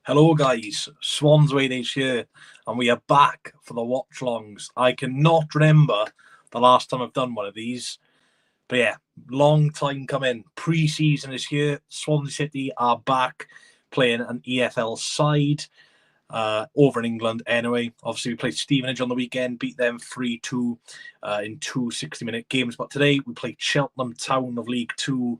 Hello guys, Swans Waydays here, and we are back for the Watchalongs. I cannot remember the last time I've done one of these, but yeah, long time coming. Pre-season is here. Swansea City are back playing an EFL side over in England anyway. Obviously, we played Stevenage on the weekend, beat them 3-2 in two 60-minute games, but today we played Cheltenham Town of League Two.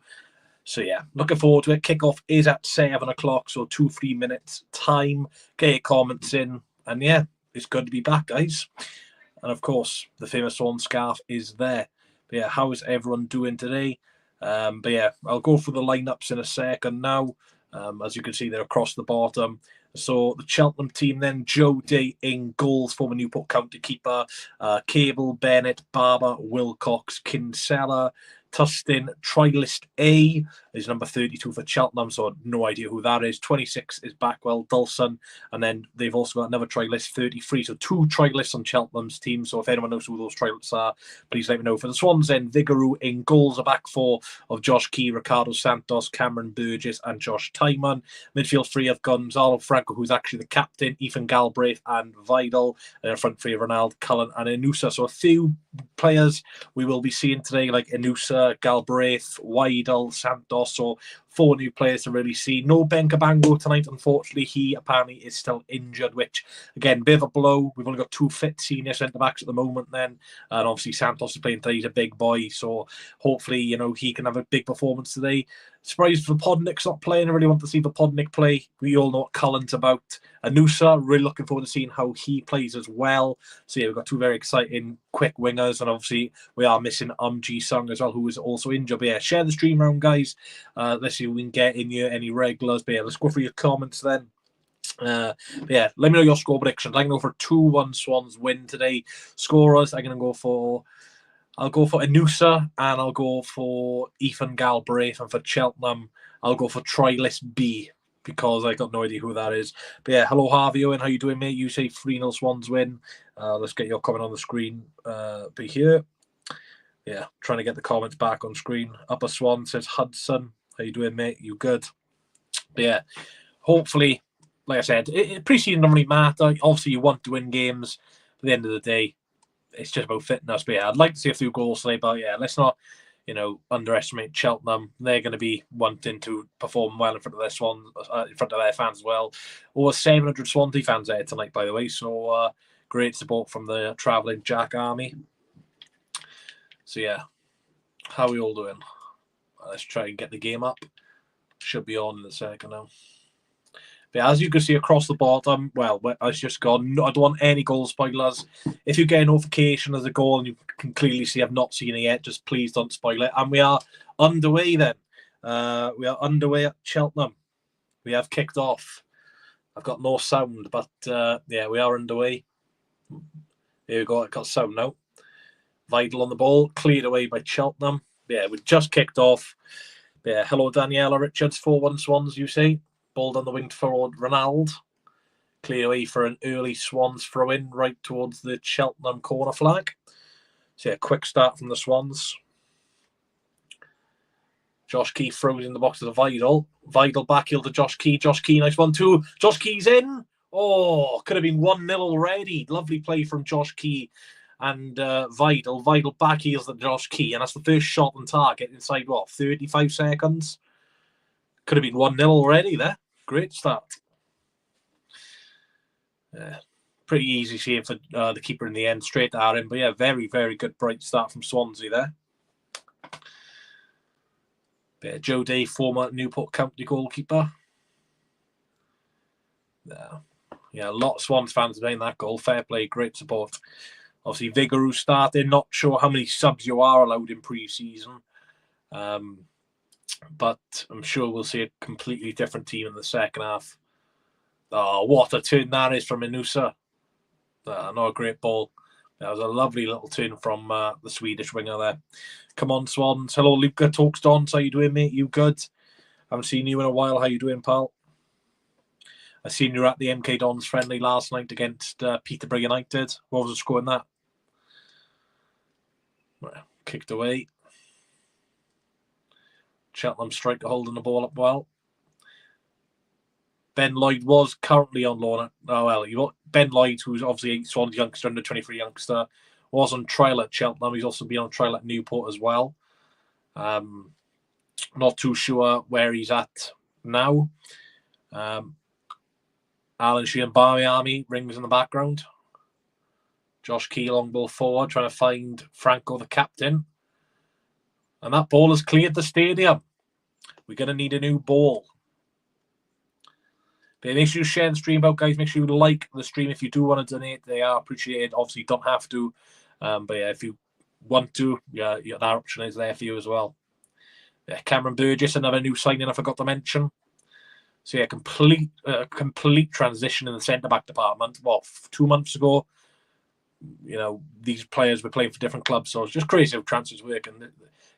So yeah, looking forward to it. Kickoff is at 7 o'clock, so 2-3 minutes time. Get your comments in, and yeah, it's good to be back, guys. And of course, the famous Swan scarf is there. But yeah, how's everyone doing today? But yeah, I'll go through the lineups in a second now. As you can see, they're across the bottom. So the Cheltenham team then, Joe Day in goals, former Newport County keeper, Cable, Bennett, Barber, Wilcox, Kinsella, Tustin, Trilist A is number 32 for Cheltenham, so no idea who that is. 26 is Backwell, Dulson, and then they've also got another Trilist, 33. So two Trilists on Cheltenham's team. So if anyone knows who those Trilists are, please let me know. For the Swans then, Vigouroux in goals, a back four of Josh Key, Ricardo Santos, Cameron Burgess, and Josh Tyman. Midfield three of Gonzalo Franco, who's actually the captain, Ethan Galbraith, and Vidal. And in front three of Ronald, Cullen, and Inusa. So a few players we will be seeing today, like Inusa, Galbraith, Vidal, Santos. So four new players to really see. No Ben Cabango tonight, unfortunately. He apparently is still injured, which, again, bit of a blow. We've only got two fit senior centre-backs at the moment then. And obviously Santos is playing today. He's a big boy, so hopefully, he can have a big performance today. Surprised Podnick's not playing. I really want to see Podnick play. We all know what Cullen's about. Anusa, really looking forward to seeing how he plays as well. So yeah, we've got two very exciting, quick wingers, and obviously we are missing Ji Sung as well, who is also injured. But yeah, share the stream around, guys. Let's see if we can get in here any regulars. But yeah, let's go through your comments then. But yeah, let me know your score predictions. I'm going to go for 2-1 Swans win today. Scorers, I'll go for Inusa, and I'll go for Ethan Galbraith, and for Cheltenham, I'll go for Trilist B, because I got no idea who that is. But yeah, hello Harvey Owen, how you doing, mate? You say 3-0 Swans win. Let's get your comment on the screen. Be here. Yeah, trying to get the comments back on screen. Upper Swan says Hudson. How you doing, mate? You good? But yeah, hopefully, like I said, pre-season doesn't really matter. Obviously, you want to win games. At the end of the day, it's just about fitness. But yeah, I'd like to see a few goals today. But yeah, let's not, underestimate Cheltenham. They're going to be wanting to perform well in front of their Swans, in front of their fans as well. Over 700 Swansea fans there tonight, by the way. So great support from the travelling Jack Army. So yeah, how are we all doing? Let's try and get the game up. Should be on in a second now. But as you can see across the bottom, well, it's just gone. I don't want any goal spoilers. If you get a notification as a goal and you can clearly see I've not seen it yet, just please don't spoil it. And we are underway then. We are underway at Cheltenham. We have kicked off. I've got no sound, but yeah, we are underway. Here we go. I got sound now. Vidal on the ball, cleared away by Cheltenham. Yeah, we just kicked off. Yeah, hello Daniela Richards, 4-1 Swans, you see. Ball down the wing forward, Ronald. Clear away for an early Swans throw-in right towards the Cheltenham corner flag. So yeah, quick start from the Swans. Josh Key throws in the box to the Vidal. Vidal backheel to Josh Key. Josh Key, nice 1-2. Josh Key's in. Oh, could have been 1-0 already. Lovely play from Josh Key and Vidal. Vidal backheels to Josh Key, and that's the first shot on target inside, 35 seconds? Could have been 1-0 already there. Great start. Pretty easy save for the keeper in the end, straight at him. But yeah, very, very good bright start from Swansea there. But yeah, Joe Day, former Newport County goalkeeper. Yeah, a lot of Swans fans behind that goal. Fair play, great support. Obviously, Vigouroux starting. Not sure how many subs you are allowed in pre-season. But I'm sure we'll see a completely different team in the second half. Oh, what a turn that is from Inusa. Not a great ball. That was a lovely little turn from the Swedish winger there. Come on, Swans. Hello, Luca Talks Dons. How you doing, mate? You good? Haven't seen you in a while. How you doing, pal? I seen you at the MK Dons friendly last night against Peterborough United. What was the score in that? Right, kicked away. Cheltenham striker holding the ball up well. Ben Lloyd was currently on loan. Ben Lloyd, who's obviously a Swans youngster, under 23 youngster, was on trial at Cheltenham. He's also been on trial at Newport as well. Not too sure where he's at now. Alan Sheehan, Barmy Army rings in the background. Josh Key long ball forward, trying to find Franco, the captain. And that ball has cleared the stadium. We're going to need a new ball. But make sure you share the stream out, guys. Make sure you like the stream if you do want to donate. They are appreciated. Obviously, you don't have to. But yeah, if you want to, yeah, that option is there for you as well. Yeah, Cameron Burgess, another new signing I forgot to mention. So yeah, complete transition in the centre-back department. 2 months ago, these players were playing for different clubs. So it's just crazy how transfers work. And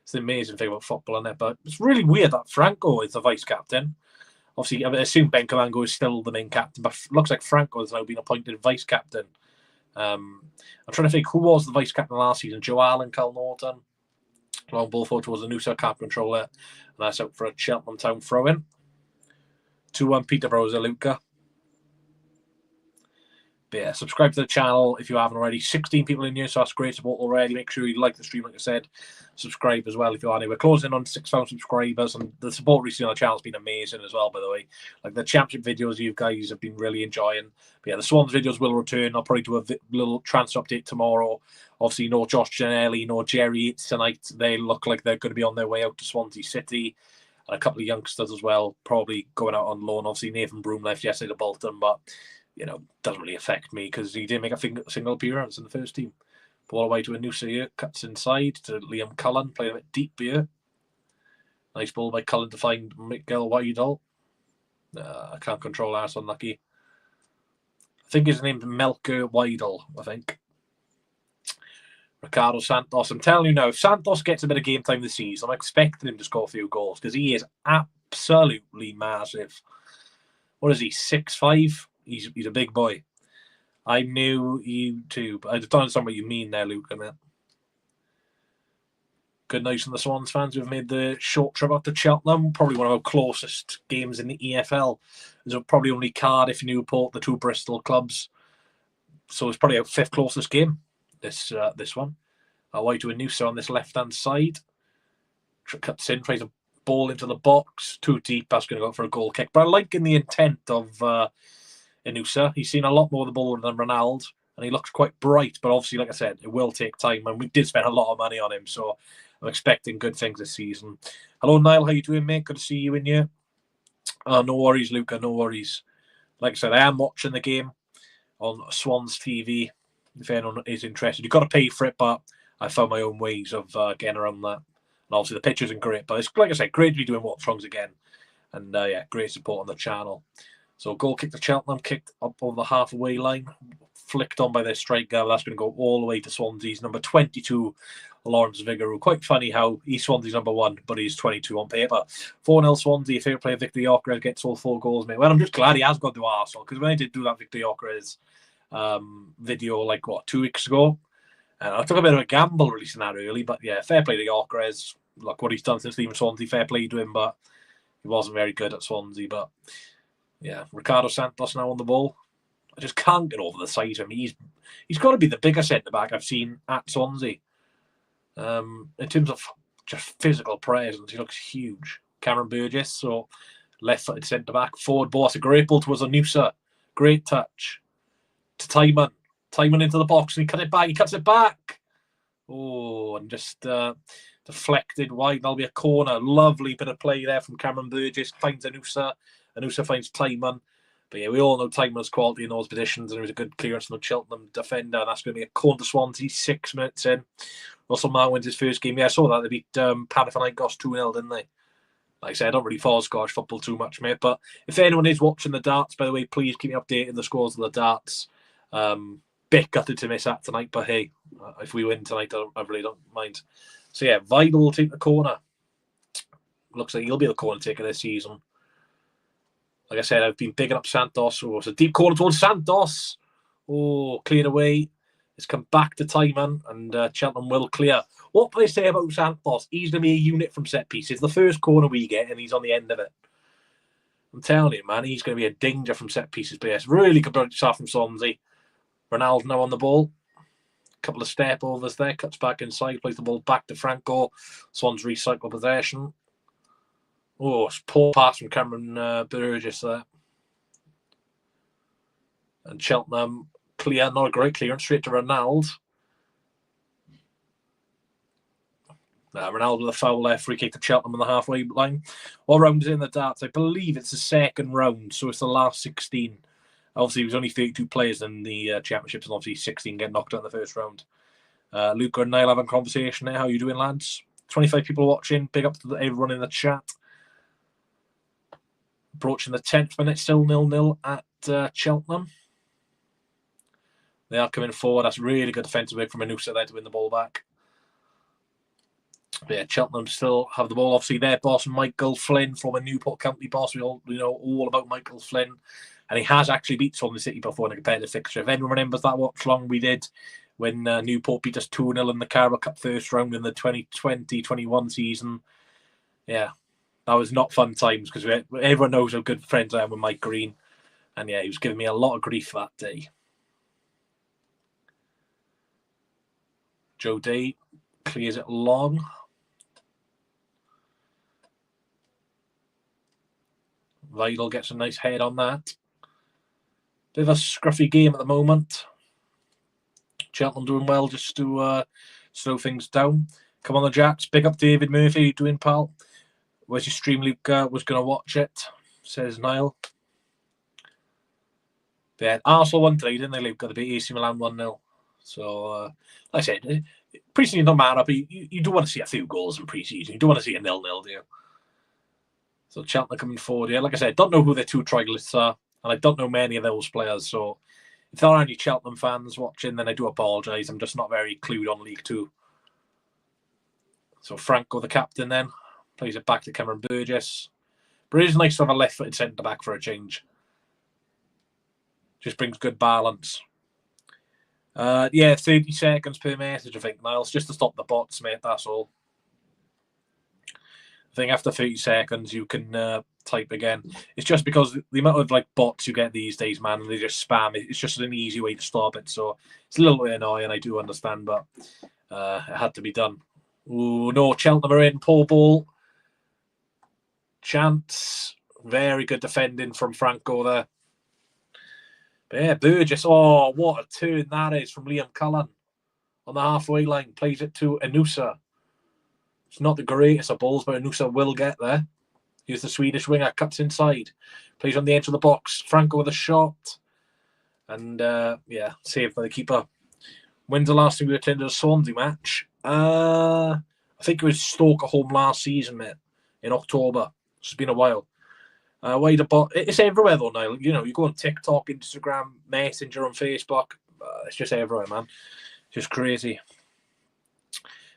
it's the amazing thing about football, isn't it? But it's really weird that Franco is the vice-captain. Obviously, I assume Ben Calango is still the main captain, but it looks like Franco has now been appointed vice-captain. I'm trying to think, who was the vice-captain last season? Joe Allen, Cal Norton. Long ball forward towards the Noosa cap controller. And that's out for a Cheltenham Town throw-in. 2-1 Peterborough Zaluka. But yeah, subscribe to the channel if you haven't already. 16 people in here, so that's great support already. Make sure you like the stream, like I said. Subscribe as well if you are. We're closing on 6,000 subscribers, and the support recently on the channel has been amazing as well, by the way. Like the championship videos you guys have been really enjoying. But yeah, the Swans videos will return. I'll probably do a little transfer update tomorrow. Obviously, no Josh Gianelli, no Jerry Yates tonight. They look like they're going to be on their way out to Swansea City. And a couple of youngsters as well, probably going out on loan. Obviously, Nathan Broom left yesterday to Bolton, but doesn't really affect me because he didn't make a single appearance in the first team. Ball away to a Noosa here, cuts inside to Liam Cullen, playing a bit deep here. Nice ball by Cullen to find Miguel Weidel. I can't control that, so unlucky. I think his name's Melker Weidel, I think. Ricardo Santos. I'm telling you now, if Santos gets a bit of game time this season, I'm expecting him to score a few goals because he is absolutely massive. What is he, 6'5"? He's a big boy. I'm new YouTube. I don't understand what you mean there, Luke. Good night from the Swans fans who've made the short trip up to Cheltenham. Probably one of our closest games in the EFL. There's probably only Cardiff, Newport, the two Bristol clubs. So it's probably our fifth closest game. This one. Away to a Noosa on this left-hand side. Cuts in, tries a ball into the box. Too deep. That's going to go for a goal kick. But I like in the intent of Noosa. He's seen a lot more of the ball than Ronaldo, and he looks quite bright. But obviously, like I said, it will take time, and we did spend a lot of money on him. So I'm expecting good things this season. Hello, Niall. How you doing, mate? Good to see you in here. No worries, Luca. No worries. Like I said, I am watching the game on Swans TV. If anyone is interested, you've got to pay for it, but I found my own ways of getting around that. And obviously, the pictures aren't great, but it's, like I said, great to be doing Watchalongs again. And yeah, great support on the channel. So goal kick to Cheltenham, kicked up over the halfway line, flicked on by their striker. That's going to go all the way to Swansea's number 22, Lawrence Vigouroux. Quite funny how he's Swansea's number 1, but he's 22 on paper. 4-0 Swansea. Favourite player Victor Gyökeres gets all 4 goals, mate. Well, I'm just glad he has gone to Arsenal, because when I did do that Victor Gyökeres video, 2 weeks ago, and I took a bit of a gamble releasing that early, but yeah, fair play to Gyökeres. Look what he's done since leaving Swansea. Fair play to him, but he wasn't very good at Swansea. But yeah, Ricardo Santos now on the ball. I just can't get over the size of him. He's got to be the biggest centre-back I've seen at Swansea. In terms of just physical presence, he looks huge. Cameron Burgess, so left-footed centre-back. Forward ball, a great ball towards Noosa. Great touch. To Tymon. Tymon into the box, and he cuts it back. Oh, and just deflected wide. That'll be a corner. Lovely bit of play there from Cameron Burgess. Finds Noosa. Noosa finds Tymon. But yeah, we all know Tymon's quality in those positions, and it was a good clearance from the Cheltenham defender, and that's going to be a corner to Swansea 6 minutes in. Russell Martin wins his first game. Yeah, I saw that. They beat Panathinaikos 2-0, didn't they? Like I said, I don't really follow Scottish football too much, mate. But if anyone is watching the darts, by the way, please keep me updated the scores of the darts. Bit gutted to miss that tonight, but hey, if we win tonight, I really don't mind. So yeah, Weidel will take the corner. Looks like he'll be the corner taker this season. Like I said, I've been picking up Santos. Oh, it's a deep corner towards Santos. Oh, cleared away. It's come back to Tymon, and Cheltenham will clear. What can I say about Santos? He's going to be a unit from set pieces. The first corner we get, and he's on the end of it. I'm telling you, man, he's going to be a danger from set pieces. But yes, really good start from Swansea. Ronaldo now on the ball. Couple of step overs there, cuts back inside, plays the ball back to Franco. Swans recycle possession. Oh, it's poor pass from Cameron Burgess there. And Cheltenham clear, not a great clearance, straight to Ronaldo. Ronaldo with a foul there, free kick to Cheltenham on the halfway line. What round is in the darts? I believe it's the second round, so it's the last 16. Obviously, it was only 32 players in the championships, and obviously 16 get knocked out in the first round. Luca and Niall having a conversation there. How you doing, lads? 25 people watching. Big up to everyone in the chat. Approaching the 10th minute, still 0-0 at Cheltenham. They are coming forward. That's really good defensive work from Anusa there to win the ball back. But yeah, Cheltenham still have the ball. Obviously, their boss, Michael Flynn, former Newport County boss. We all know all about Michael Flynn. And he has actually beat Swansea City before in a competitive fixture. If anyone remembers that watch-along we did when Newport beat us 2-0 in the Carabao Cup first round in the 2020-21 season. Yeah, that was not fun times because everyone knows how good friends I am with Mike Green. And yeah, he was giving me a lot of grief that day. Joe Day clears it long. Vidal gets a nice head on that. Bit of a scruffy game at the moment. Cheltenham doing well just to slow things down. Come on the Jacks. Big up David Murphy. How you doing, pal? Where's your stream, Luke? Was going to watch it, says Niall. Yeah, Arsenal won today, didn't they, Luke? Got to beat AC Milan 1-0. So, like I said, pre-season don't matter, but you do want to see a few goals in pre-season. You don't want to see a 0-0, do you? So Cheltenham coming forward here. Like I said, I don't know who their two triglycerides are, and I don't know many of those players. So if there are any Cheltenham fans watching, then I do apologise. I'm just not very clued on League Two. So Franco, the captain, then plays it back to Cameron Burgess. But it is nice to have a left-footed centre-back for a change. Just brings good balance. Yeah, 30 seconds per message, I think, Miles, just to stop the bots, mate. That's all. I think after 30 seconds, you can type again. It's just because the amount of bots you get these days, man, and they just spam it. It's just an easy way to stop it. So it's a little bit annoying, I do understand, but it had to be done. Ooh, no, Cheltenham are in. Poor ball. Chance. Very good defending from Franco there. But yeah, Burgess. Oh, what a turn that is from Liam Cullen on the halfway line. Plays it to Anusa. It's not the greatest of balls, but Anusa will get there. Here's the Swedish winger. Cuts inside. Plays on the edge of the box. Franco with a shot. And yeah, saved by the keeper. When's the last time we attended a Swansea match? I think it was Stoke at home last season, mate. In October. It's been a while. It's everywhere though, Niall. You know, you go on TikTok, Instagram, Messenger, on Facebook. It's just everywhere, man. Just crazy.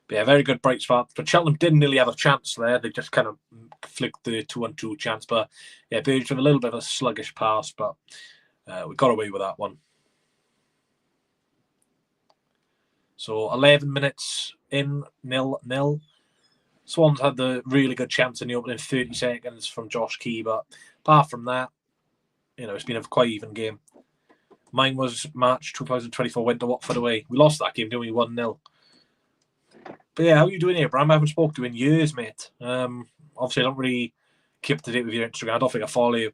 But yeah, very good bright spot. But Cheltenham didn't really have a chance there. They just kind of flicked the 2-on-2 chance. But yeah, Burgess with a little bit of a sluggish pass, but we got away with that one. So 11 minutes in, 0-0. Swans had the really good chance in the opening 30 seconds from Josh Key, but apart from that, you know, it's been a quite even game. Mine was March 2024, went to Watford away. We lost that game, didn't we? 1-0. But yeah, how are you doing here, Bram? I haven't spoken to you in years, mate. Obviously, I don't really keep up to date with your Instagram. I don't think I follow you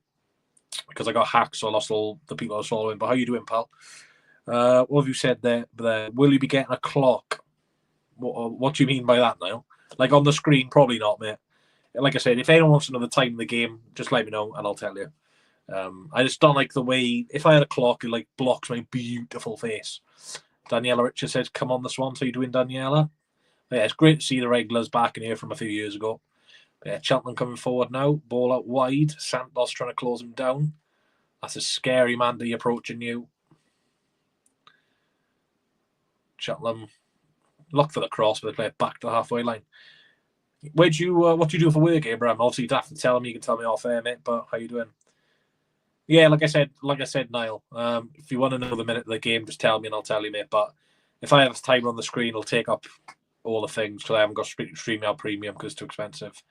because I got hacked, so I lost all the people I was following. But how are you doing, pal? What have you said there? Will you be getting a clock? What do you mean by that, Niall? Like on the screen, probably not, mate. Like I said, if anyone wants to know the time of the game, just let me know and I'll tell you. I just don't like the way, if I had a clock, it blocks my beautiful face. Daniela Richard says, come on the Swans. How you doing, Daniela? Yeah, it's great to see the regulars back in here from a few years ago. Yeah, Cheltenham coming forward now. Ball out wide. Santos trying to close him down. That's a scary Mandy approaching you. Cheltenham look for the cross, but they play it back to the halfway line. What do you do for work, Abraham? Obviously, you don't have to tell me. You can tell me off air, mate. But how you doing? Yeah, like I said, Niall. If you want to know the minute of the game, just tell me and I'll tell you, mate. But if I have a timer on the screen, it'll take up all the things because I haven't got StreamYard Premium because it's too expensive.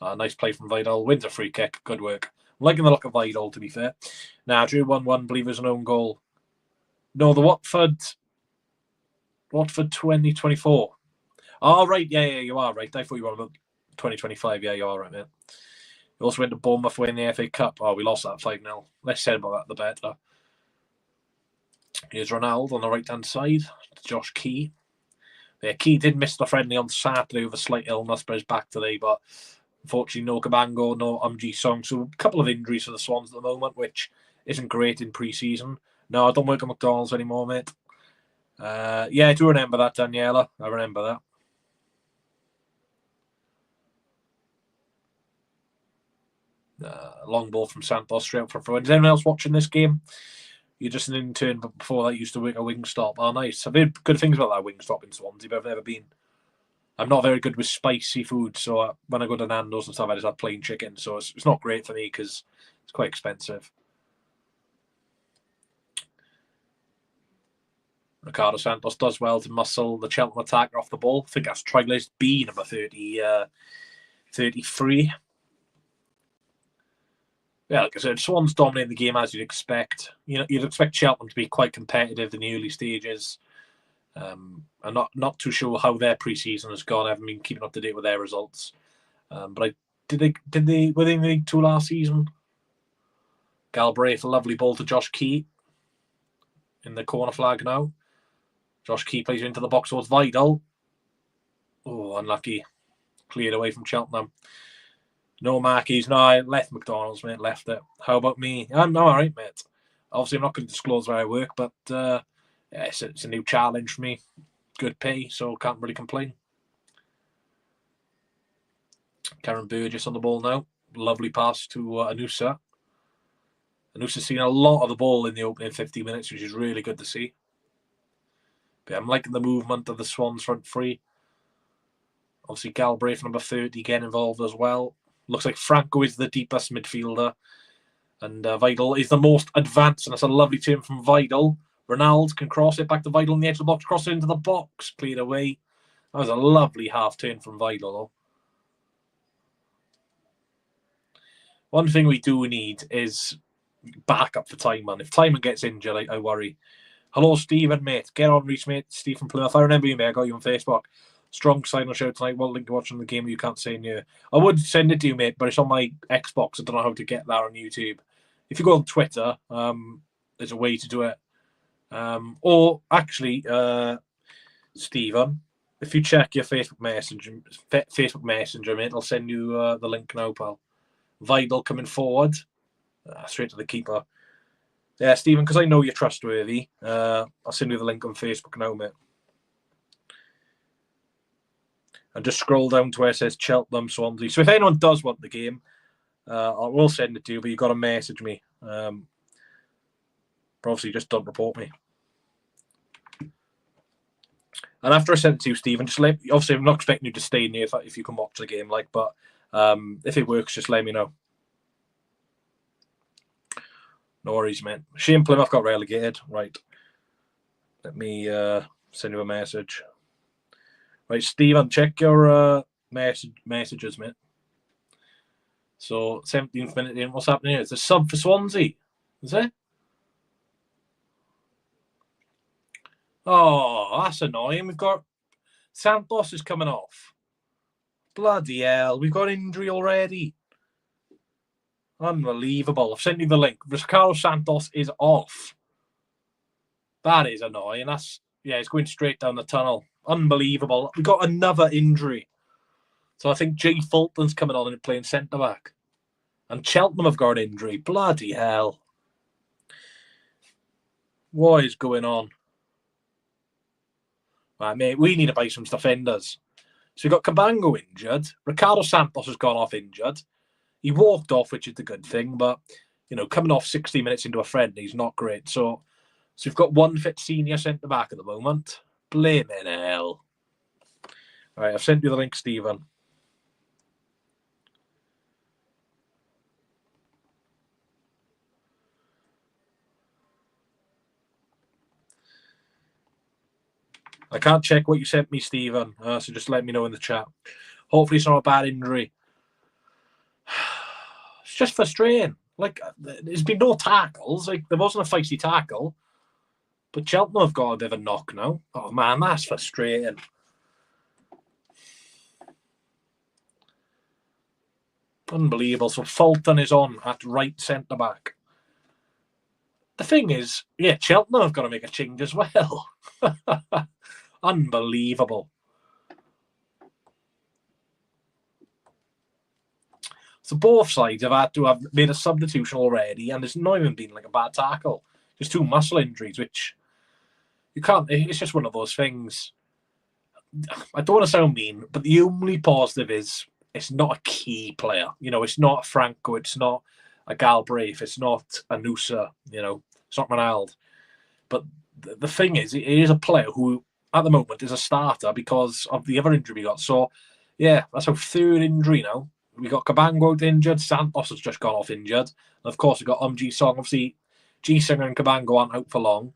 Nice play from Vidal. Wins a free kick. Good work. liking the look of Vidal, to be fair. Nah, drew 1-1, believe there's an own goal. No, the Watford 2024. Oh, right, yeah, you are right. I thought you were about 2025. Yeah, you are right, mate. We also went to Bournemouth winning the FA Cup. Oh, we lost that 5-0. Less said about that, the better. Here's Ronaldo on the right-hand side. Josh Key. Yeah, Key did miss the friendly on Saturday with a slight illness, but he's back today. But unfortunately, no Cabango, no Song. So a couple of injuries for the Swans at the moment, which isn't great in pre-season. No, I don't work at McDonald's anymore, mate. Yeah, I do remember that, Daniela. I remember that. Long ball from Santos straight up for throw. Is anyone else watching this game? You're just an intern, but before that, used to work a wing stop. Oh, nice. I've heard good things about that wing stop in Swansea, but I've never been. I'm not very good with spicy food, so when I go to Nando's and stuff, I just have plain chicken. So it's not great for me because it's quite expensive. Ricardo Santos does well to muscle the Cheltenham attacker off the ball. I think that's try list B, number 33. Yeah, like I said, Swans dominating the game as you'd expect. You'd expect Cheltenham to be quite competitive in the early stages. I'm not too sure how their pre-season has gone. I haven't been keeping up to date with their results. But were they in League 2 last season? Galbraith, a lovely ball to Josh Key in the corner flag now. Josh Key plays into the box towards Vidal. Oh, unlucky. Cleared away from Cheltenham. No marquees. No, I left McDonald's, mate. Left it. How about me? I'm all right, mate. Obviously, I'm not going to disclose where I work, but yeah, it's a new challenge for me. Good pay, so can't really complain. Karen Burgess on the ball now. Lovely pass to Anusa. Anusa's seen a lot of the ball in the opening 50 minutes, which is really good to see. But I'm liking the movement of the Swans front three. Obviously, Galbraith, number 30, getting involved as well. Looks like Franco is the deepest midfielder. And Vidal is the most advanced. And that's a lovely turn from Vidal. Ronaldo can cross it back to Vidal on the edge of the box. Cross it into the box. Cleared away. That was a lovely half turn from Vidal, though. One thing we do need is backup for Timon. If Timon gets injured, I worry. Hello, Stephen, mate. Get on, Reese, mate. Stephen Plymouth. I remember you, mate. I got you on Facebook. Strong sign on show tonight. Well, link to watching the game you can't say near. I would send it to you, mate, but it's on my Xbox. I don't know how to get that on YouTube. If you go on Twitter, there's a way to do it. Or actually, Stephen, if you check your Facebook Messenger, mate, I'll send you the link now, pal. Vidal coming forward, straight to the keeper. Yeah, Stephen, because I know you're trustworthy, I'll send you the link on Facebook now, mate. And just scroll down to where it says Cheltenham, Swansea. So if anyone does want the game, I will send it to you, but you've got to message me. But obviously, just don't report me. And after I send it to you, Stephen, just obviously, I'm not expecting you to stay near if you can watch the game, but if it works, just let me know. No worries, mate. Shane Plymouth got relegated. Right. Let me send you a message. Right, Stephen, check your messages, mate. So, 17th minute in. What's happening here? It's a sub for Swansea. Is it? Oh, that's annoying. We've got Santos is coming off. Bloody hell. We've got injury already. Unbelievable. I've sent you the link. Ricardo Santos is off. That is annoying. It's going straight down the tunnel. Unbelievable. We got another injury. So I think Jay Fulton's coming on and playing centre-back. And Cheltenham have got an injury. Bloody hell. What is going on? Right, mate, we need to buy some defenders. So we've got Cabango injured. Ricardo Santos has gone off injured. He walked off, which is the good thing. But, coming off 60 minutes into a friend, he's not great. So we've got one fit senior centre-back at the moment. Blaming hell. All right, I've sent you the link, Stephen. I can't check what you sent me, Stephen, so just let me know in the chat. Hopefully it's not a bad injury. It's just frustrating. Like, there's been no tackles. Like, there wasn't a feisty tackle. But Cheltenham have got a bit of a knock now. Oh, man, that's frustrating. Unbelievable. So Fulton is on at right centre-back. The thing is, yeah, Cheltenham have got to make a change as well. Unbelievable. So both sides have had to have made a substitution already, and it's not even been like a bad tackle. Just 2 muscle injuries, which you can't. It's just one of those things. I don't want to sound mean, but the only positive is it's not a key player. You know, it's not a Franco, it's not a Galbraith, it's not a Nusa, you know, it's not Ronaldo. But the thing is, it is a player who, at the moment, is a starter because of the other injury we got. So, yeah, that's our 3rd injury now. We got Cabango out injured. Santos has just gone off injured. And of course, we got Song. Obviously, G-Singer and Cabango aren't out for long.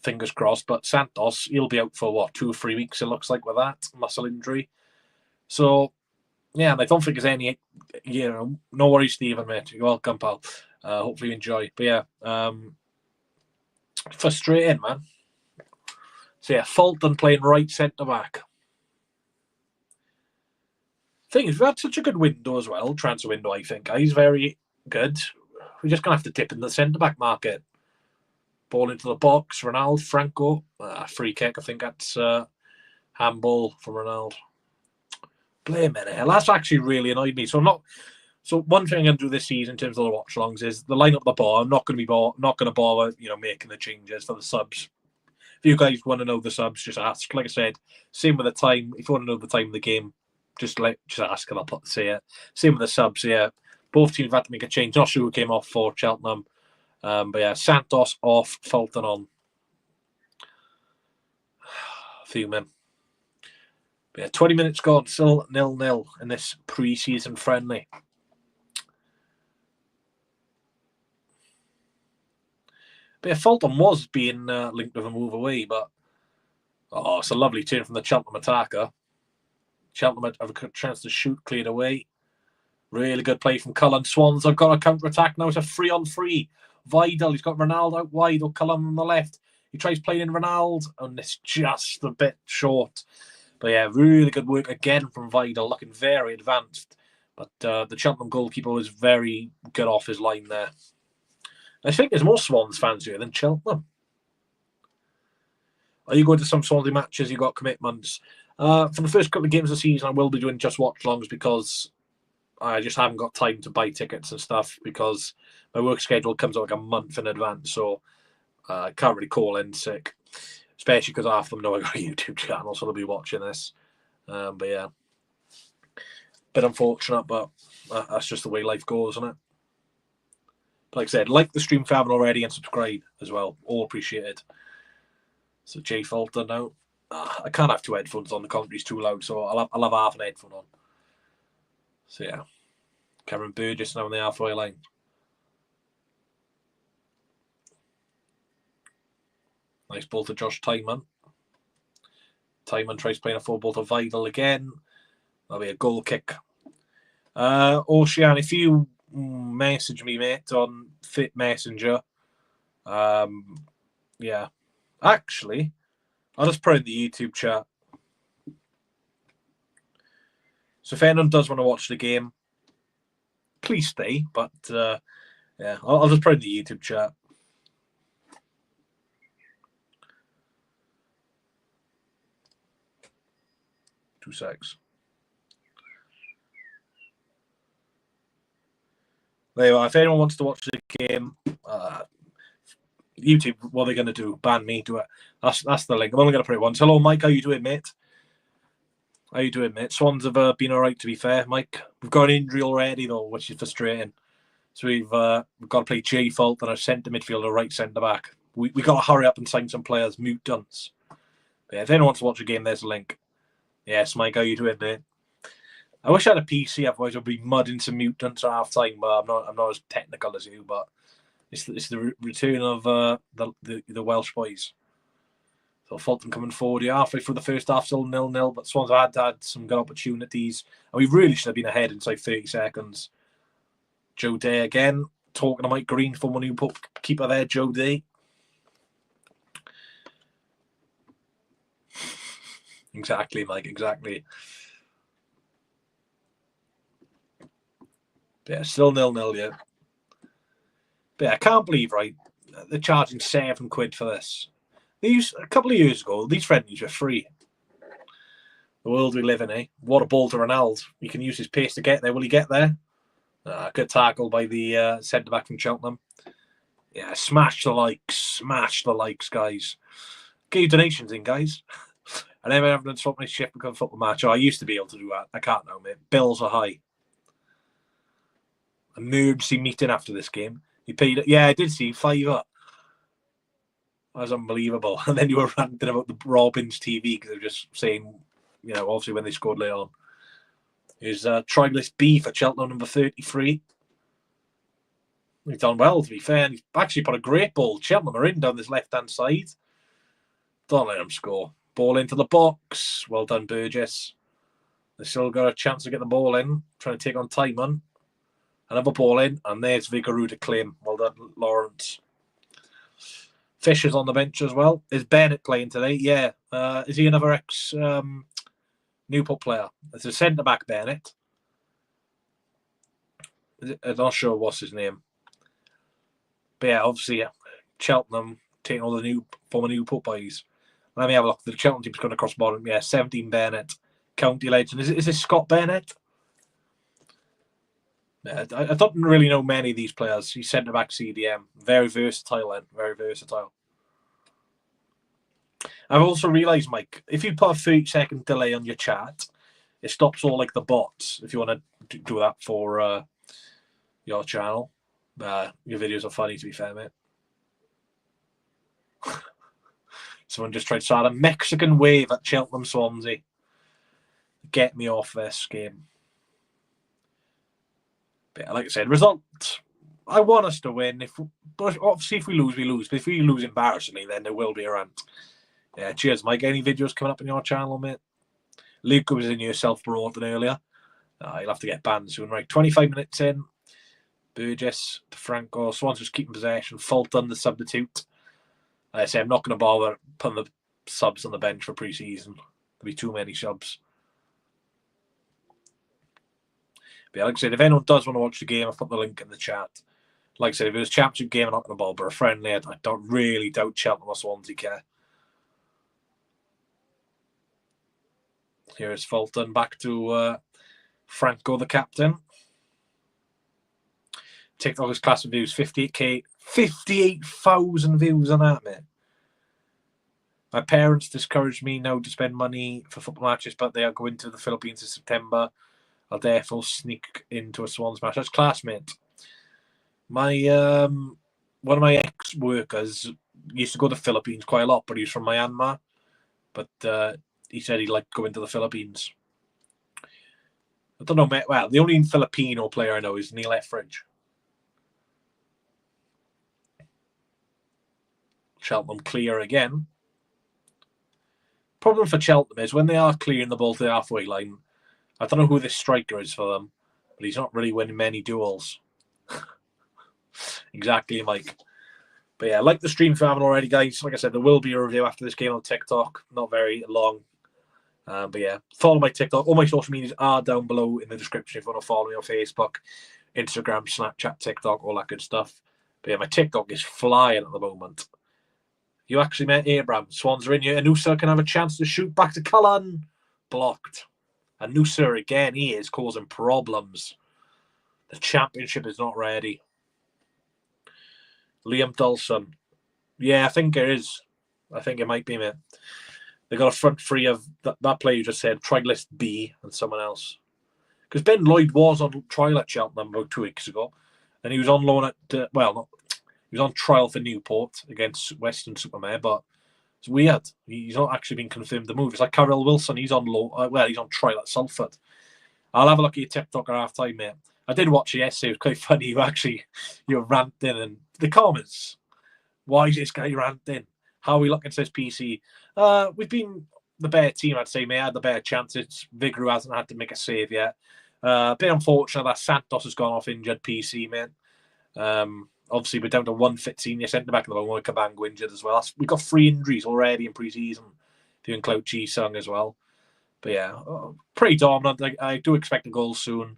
Fingers crossed. But Santos, he'll be out for, what, 2 or 3 weeks, it looks like, with that muscle injury. So, yeah, and I don't think there's any, you know, no worries, Stephen, mate. You're welcome, pal. Hopefully you enjoy. But, yeah, frustrating, man. So, yeah, Fulton playing right centre-back. Thing is, we've had such a good window as well, transfer window, I think. He's very good. We're just going to have to dip in the centre-back market. Ball into the box, Ronaldo, Franco. Free kick, I think that's handball from Ronaldo. Blame it. That's actually really annoyed me. So one thing I'm going to do this season in terms of the watch-alongs is the line up the ball. I'm not going to bother, you know, making the changes for the subs. If you guys want to know the subs, just ask. Like I said, same with the time. If you want to know the time of the game, just ask and I'll say it. Same with the subs, yeah. Both teams have had to make a change. Not sure who came off for Cheltenham. But yeah, Santos off, Fulton on. Fuming. But yeah, 20 minutes gone, still 0-0 in this pre-season friendly. But yeah, Fulton was being linked with a move away, but it's a lovely turn from the Cheltenham attacker. Cheltenham have a chance to shoot, cleared away. Really good play from Cullen. Swans have got a counter-attack now. It's a 3-on-3. Vidal, he's got Ronaldo out wide, or Cullen on the left. He tries playing in Ronaldo, and it's just a bit short. But yeah, really good work again from Vidal, looking very advanced. But the Cheltenham goalkeeper was very good off his line there. I think there's more Swans fans here than Cheltenham. Are you going to some Swansea matches? You got commitments? For the first couple of games of the season, I will be doing just watch-alongs because I just haven't got time to buy tickets and stuff because my work schedule comes out like a month in advance, so I can't really call in sick, especially because half of them know I got a YouTube channel, so they'll be watching this. But yeah, bit unfortunate, but that's just the way life goes, isn't it? But like I said, like the stream if you haven't already and subscribe as well. All appreciated. So Jay Fulton now. I can't have 2 headphones on. The commentary's too loud, so I'll have half an headphone on. So yeah, Cameron Burgess now on the halfway line. Nice ball to Josh Tyman. Tyman tries playing a full ball to Vidal again. That'll be a goal kick. Ocean, if you message me, mate, on Fit Messenger, yeah. Actually, I'll just put in the YouTube chat. So if anyone does want to watch the game, please stay. But yeah, I'll just put in the YouTube chat. Two secs. There you are. If anyone wants to watch the game, YouTube, what are they going to do? Ban me? Do it? That's the link. I'm only going to put it once. Hello, Mike. How you doing, mate? How you doing, mate? Swans have been all right, to be fair, Mike. We've got an injury already, though, which is frustrating. So we've got to play Jay Fault and our centre midfielder, right centre back. We got to hurry up and sign some players. Mutants. But yeah, if anyone wants to watch the game, there's a link. Yes, Mike. How you doing, mate? I wish I had a PC, otherwise I'd be mudding some mutants at half time. But I'm not as technical as you. But it's the return of the Welsh boys. So Fulton coming forward here, halfway through the first half, still 0-0. But Swans had some good opportunities, and we really should have been ahead inside 30 seconds. Joe Day again. talking to Mike Green, former Newport keeper there, Joe D. Exactly, Mike, exactly. But yeah, still 0-0, yeah. But yeah, I can't believe, right, they're charging £7 for this. A couple of years ago, these friendlies were free. The world we live in, eh? What a ball to Ronaldo. He can use his pace to get there. Will he get there? Good tackle by the centre-back from Cheltenham. Yeah, smash the likes, guys. Get your donations in, guys. I never have done swap my shift because of a football match. Oh, I used to be able to do that. I can't now, mate. Bills are high. Emergency meeting after this game. He paid it. Yeah, I did see £5. That was unbelievable. And then you were ranting about the Robins TV because they were just saying, obviously when they scored later on. Here's try list B for Cheltenham, number 33. He's done well, to be fair. And he's actually put a great ball. Cheltenham are in down this left-hand side. Don't let him score. Ball into the box. Well done, Burgess. They still got a chance to get the ball in. Trying to take on Timon. Another ball in. And there's Vigaroo to claim. Well done, Lawrence. Fisher's on the bench as well. Is Bennett playing today? Yeah. Is he another ex-Newport player? It's a centre-back, Bennett. I'm not sure what's his name. But yeah, obviously, Cheltenham taking all the former Newport boys. Let me have a look. The Cheltenham team's going across the bottom. Yeah, 17 Bennett. County legend. Is this Scott Bennett? Yeah, I don't really know many of these players. He's centre-back CDM. Very versatile then. Very versatile. I've also realised, Mike, if you put a 30-second delay on your chat, it stops all like the bots. If you want to do that for your channel. Your videos are funny, to be fair, mate. Someone just tried to start a Mexican wave at Cheltenham Swansea. Get me off this game. But like I said, result. I want us to win. But obviously, if we lose, we lose. But if we lose embarrassingly, then there will be a rant. Yeah, cheers, Mike. Any videos coming up on your channel, mate? Luke was in your self-promoting earlier. You'll have to get banned soon. Right, 25 minutes in. Burgess to Franco. Swans just keeping possession. Fulton, the substitute. Like I say, I'm not going to bother putting the subs on the bench for pre-season. There'll be too many subs. But yeah, like I said, if anyone does want to watch the game, I've put the link in the chat. Like I said, if it was a championship game, I'm not going to bother. But a friendly, I don't really doubt Cheltenham or Swansea care. Here's Fulton back to Franco, the captain. TikTok's class of views, 58k, 58,000 views on that, mate. My parents discouraged me now to spend money for football matches, but they are going to the Philippines in September. I'll therefore sneak into a Swans match. That's classmate. My one of my ex-workers used to go to the Philippines quite a lot, but he's from Myanmar. But he said he'd like to go into the Philippines. I don't know, mate. Well, the only Filipino player I know is Neil Etheridge. Cheltenham clear again. Problem for Cheltenham is when they are clearing the ball to the halfway line, I don't know who this striker is for them, but he's not really winning many duels. Exactly, Mike. But yeah, like the stream if you haven't already, guys. Like I said, there will be a review after this game on TikTok. Not very long. But yeah, follow my TikTok. All my social medias are down below in the description if you want to follow me on Facebook, Instagram, Snapchat, TikTok, all that good stuff. But yeah, my TikTok is flying at the moment. You actually met Abraham. Swans are in here. Anusa can have a chance to shoot back to Cullen. Blocked. Anusa again, he is causing problems. The championship is not ready. Liam Dawson. Yeah, I think it is. I think it might be, mate. They got a front three of that player you just said, try list B and someone else. Because Ben Lloyd was on trial at Cheltenham about 2 weeks ago. And he was on loan at, he was on trial for Newport against Western Supermare, but it's weird. He's not actually been confirmed the move. It's like Carell Wilson. He's on loan. He's on trial at Salford. I'll have a look at your TikTok at half time, mate. I did watch it yesterday. It was quite funny. You were ranting and the comments. Why is this guy ranting? How are we looking, says PC? We've been the better team, I'd say, mate. Had the better chances. Vigaroo hasn't had to make a save yet. A bit unfortunate that Santos has gone off injured, PC, mate. Obviously, we're down to one fit senior centre-back at the moment. Cabango injured as well. We've got 3 injuries already in pre-season. Doing Clout Chi-Sung as well. But yeah, pretty dominant. I do expect a goal soon.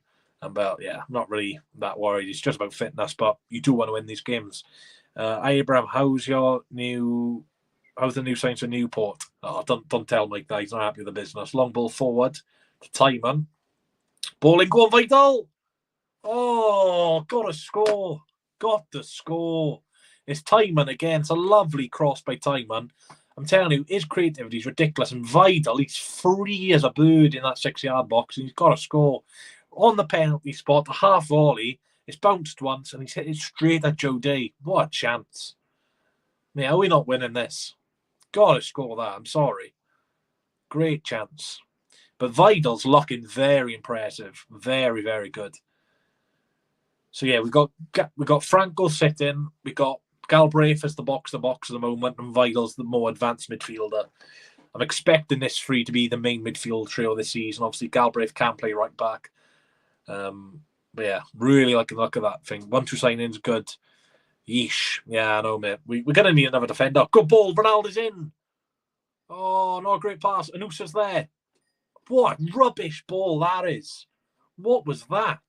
But yeah, I'm not really that worried. It's just about fitness, but you do want to win these games. Abraham, how's the new signs for Newport? Oh, don't tell Mike that. He's not happy with the business. Long ball forward to Timon. Ball in, go on, Vital. Oh, got to score. Got to score. It's Timon again. It's a lovely cross by Timon. I'm telling you, his creativity is ridiculous. And Vidal, he's free as a bird in that 6-yard box, and he's got to score. On the penalty spot, the half volley, it's bounced once, and he's hit it straight at Joe Day. What a chance. Yeah, are we not winning this? Got to score that. I'm sorry. Great chance. But Vidal's looking very impressive. Very, very good. So yeah, we got Franco sitting. We got Galbraith as the box at the moment, and Vidal's the more advanced midfielder. I'm expecting this three to be the main midfield trio this season. Obviously, Galbraith can play right back. But yeah, really like the look of that thing. 1-2 signings, good. Yeesh. Yeah, I know, mate. We're going to need another defender. Good ball. Ronaldo's in. Oh, not a great pass. Anusa's there. What rubbish ball that is. What was that?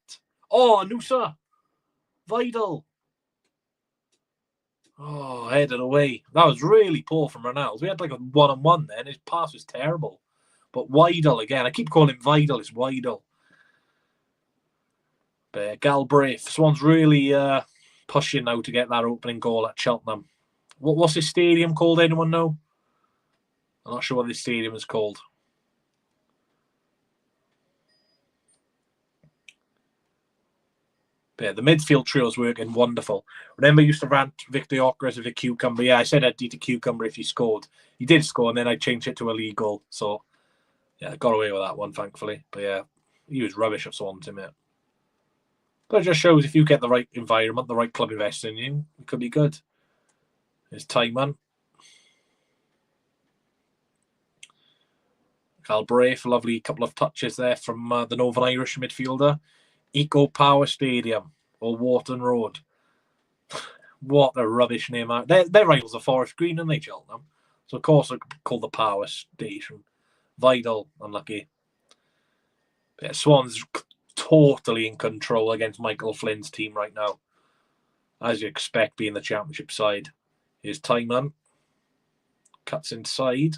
Oh, Anusa. Vidal. Oh, headed away. That was really poor from Ronaldo. We had like a 1-on-1 then. His pass was terrible. But Vidal again. I keep calling him Vidal. It's Vidal. But Galbraith. Swans really pushing now to get that opening goal at Cheltenham. What's this stadium called? Anyone know? I'm not sure what this stadium is called. But yeah, the midfield trio is working wonderful. Remember, I used to rant Victor Ockers as a cucumber. Yeah, I said I'd eat a cucumber if he scored. He did score, and then I changed it to a league goal. So, yeah, I got away with that one, thankfully. But yeah, he was rubbish at Swansea, mate. But it just shows if you get the right environment, the right club investing in you, it could be good. There's Timon. Galbraith, lovely couple of touches there from the Northern Irish midfielder. Eco Power Stadium or Wharton Road. What a rubbish name out. Their rivals are Forest Green and they Cheltenham. So of course I call the Power Station. Vidal, unlucky. Yeah, Swans totally in control against Michael Flynn's team right now. As you expect, being the championship side. Here's Timon. Cuts inside.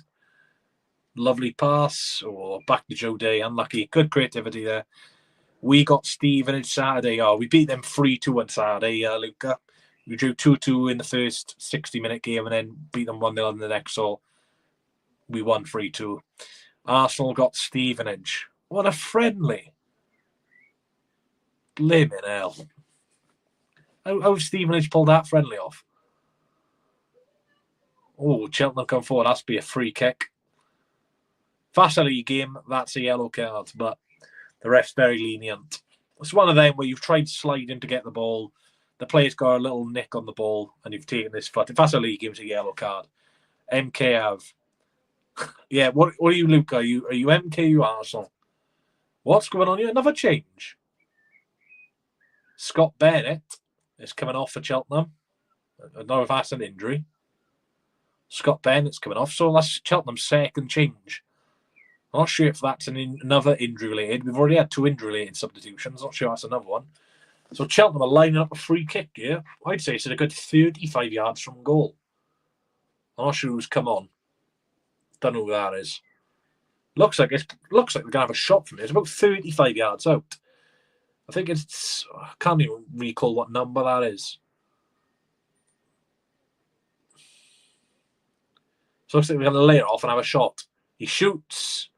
Lovely pass. Oh, back to Joe Day. Unlucky. Good creativity there. We got Stevenage Saturday. Oh, we beat them 3-2 on Saturday, Luca. We drew 2-2 in the first 60-minute game and then beat them 1-0 in the next. So we won 3-2. Arsenal got Stevenage. What a friendly. Blimmin' hell. How Stevenage pulled that friendly off? Oh, Cheltenham come forward. That's be a free kick. Fast league game, that's a yellow card, but the ref's very lenient. It's one of them where you've tried sliding to get the ball, the player's got a little nick on the ball, and you've taken this foot. If that's a league game, it's a yellow card. MK have. Yeah, what are you, Luke? Are you MK, you Arsenal? What's going on here? Another change. Scott Bennett is coming off for Cheltenham. I don't know if that's an injury. Scott Bennett's coming off, so that's Cheltenham's second change. I'm not sure if that's another injury-related. We've already had 2 injury-related substitutions. Not sure that's another one. So Cheltenham are lining up a free kick here. I'd say it's a good 35 yards from goal. I'm not sure who's come on. Don't know who that is. Looks like they're going to have a shot from it. It's about 35 yards out. I think it's... I can't even recall what number that is. So looks like we're going to lay it off and have a shot. He shoots.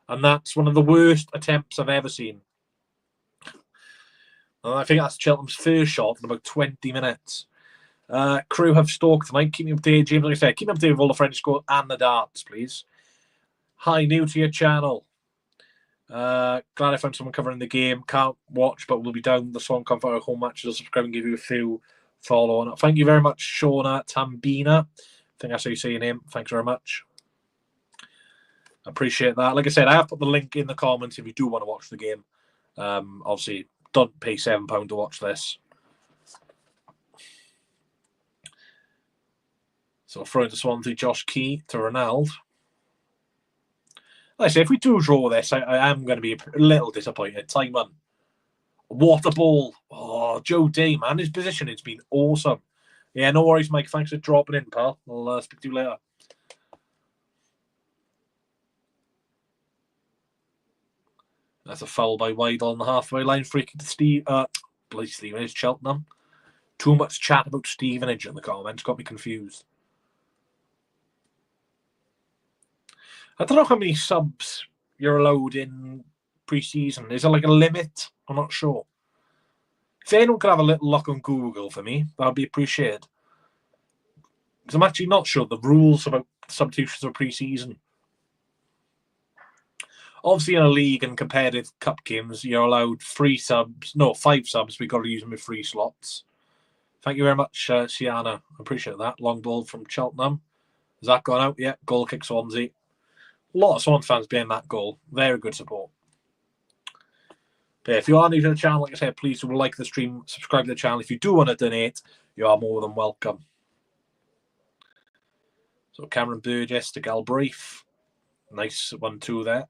And that's one of the worst attempts I've ever seen. And I think that's Cheltenham's first shot in about 20 minutes. Crew have stalked tonight. Keep me updated, James. Like I said, keep me updated with all the French score and the darts, please. Hi, new to your channel. Glad I found someone covering the game. Can't watch, but we'll be down the Swan Comfort home matches. I'll subscribe and give you a few follow on. Thank you very much, Shauna Tambina. I think that's how you say your name. Thanks very much. Appreciate that. Like I said, I have put the link in the comments if you do want to watch the game. Obviously, don't pay £7 to watch this. So throwing to Swansea, Josh Key to Ronald. Like I say, if we do draw this, I am going to be a little disappointed. Timon. What a ball. Oh, Joe Day, man. His position has been awesome. Yeah, no worries, Mike. Thanks for dropping in, pal. I'll speak to you later. That's a foul by Weidel on the halfway line. Free kick to Stevenage, Cheltenham. Too much chat about Stevenage in the comments. Got me confused. I don't know how many subs you're allowed in pre-season. Is there like a limit? I'm not sure. If anyone could have a little look on Google for me, that would be appreciated. Because I'm actually not sure the rules about substitutions for pre-season. Obviously, in a league and competitive cup games, you're allowed 5 subs. We've got to use them with 3 slots. Thank you very much, Sienna. I appreciate that. Long ball from Cheltenham. Has that gone out? Yeah, goal kick Swansea. A lot of Swans fans behind that goal. Very good support. But yeah, if you are new to the channel, like I said, please do like the stream, subscribe to the channel. If you do want to donate, you are more than welcome. So Cameron Burgess to Galbraith. Nice 1-2 there.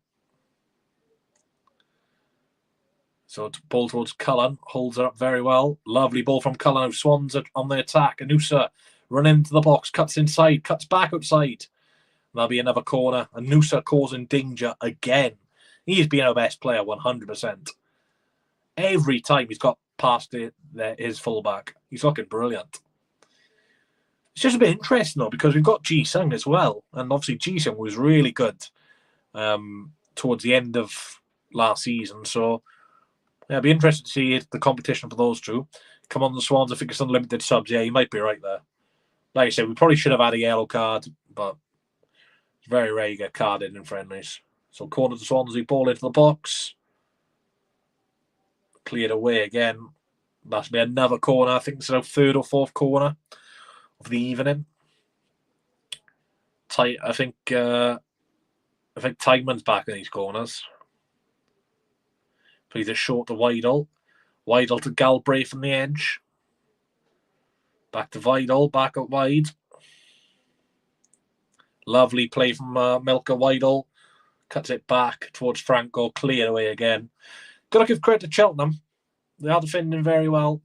So ball towards Cullen. Holds it up very well. Lovely ball from Cullen. Swans on the attack. Anusa run into the box. Cuts inside. Cuts back outside. There'll be another corner. Anusa causing danger again. He's been our best player 100%. Every time he's got past his fullback, he's looking brilliant. It's just a bit interesting though, because we've got Ji-sung as well, and obviously Ji-sung was really good towards the end of last season. So yeah, it'd be interesting to see the competition for those two. Come on, the Swans. I think it's unlimited subs. Yeah, you might be right there. Like I said, we probably should have had a yellow card, but it's very rare you get carded in friendlies. So corner to Swansea, ball into the box. Cleared away again. That'll be another corner. I think it's our 3rd or 4th corner of the evening. I think Tideman's back in these corners. Plays it short to Weidel. Weidel to Galbraith from the edge. Back to Weidel. Back up wide. Lovely play from Milka Weidel. Cuts it back towards Franco. Cleared away again. Got to give credit to Cheltenham. They are defending very well.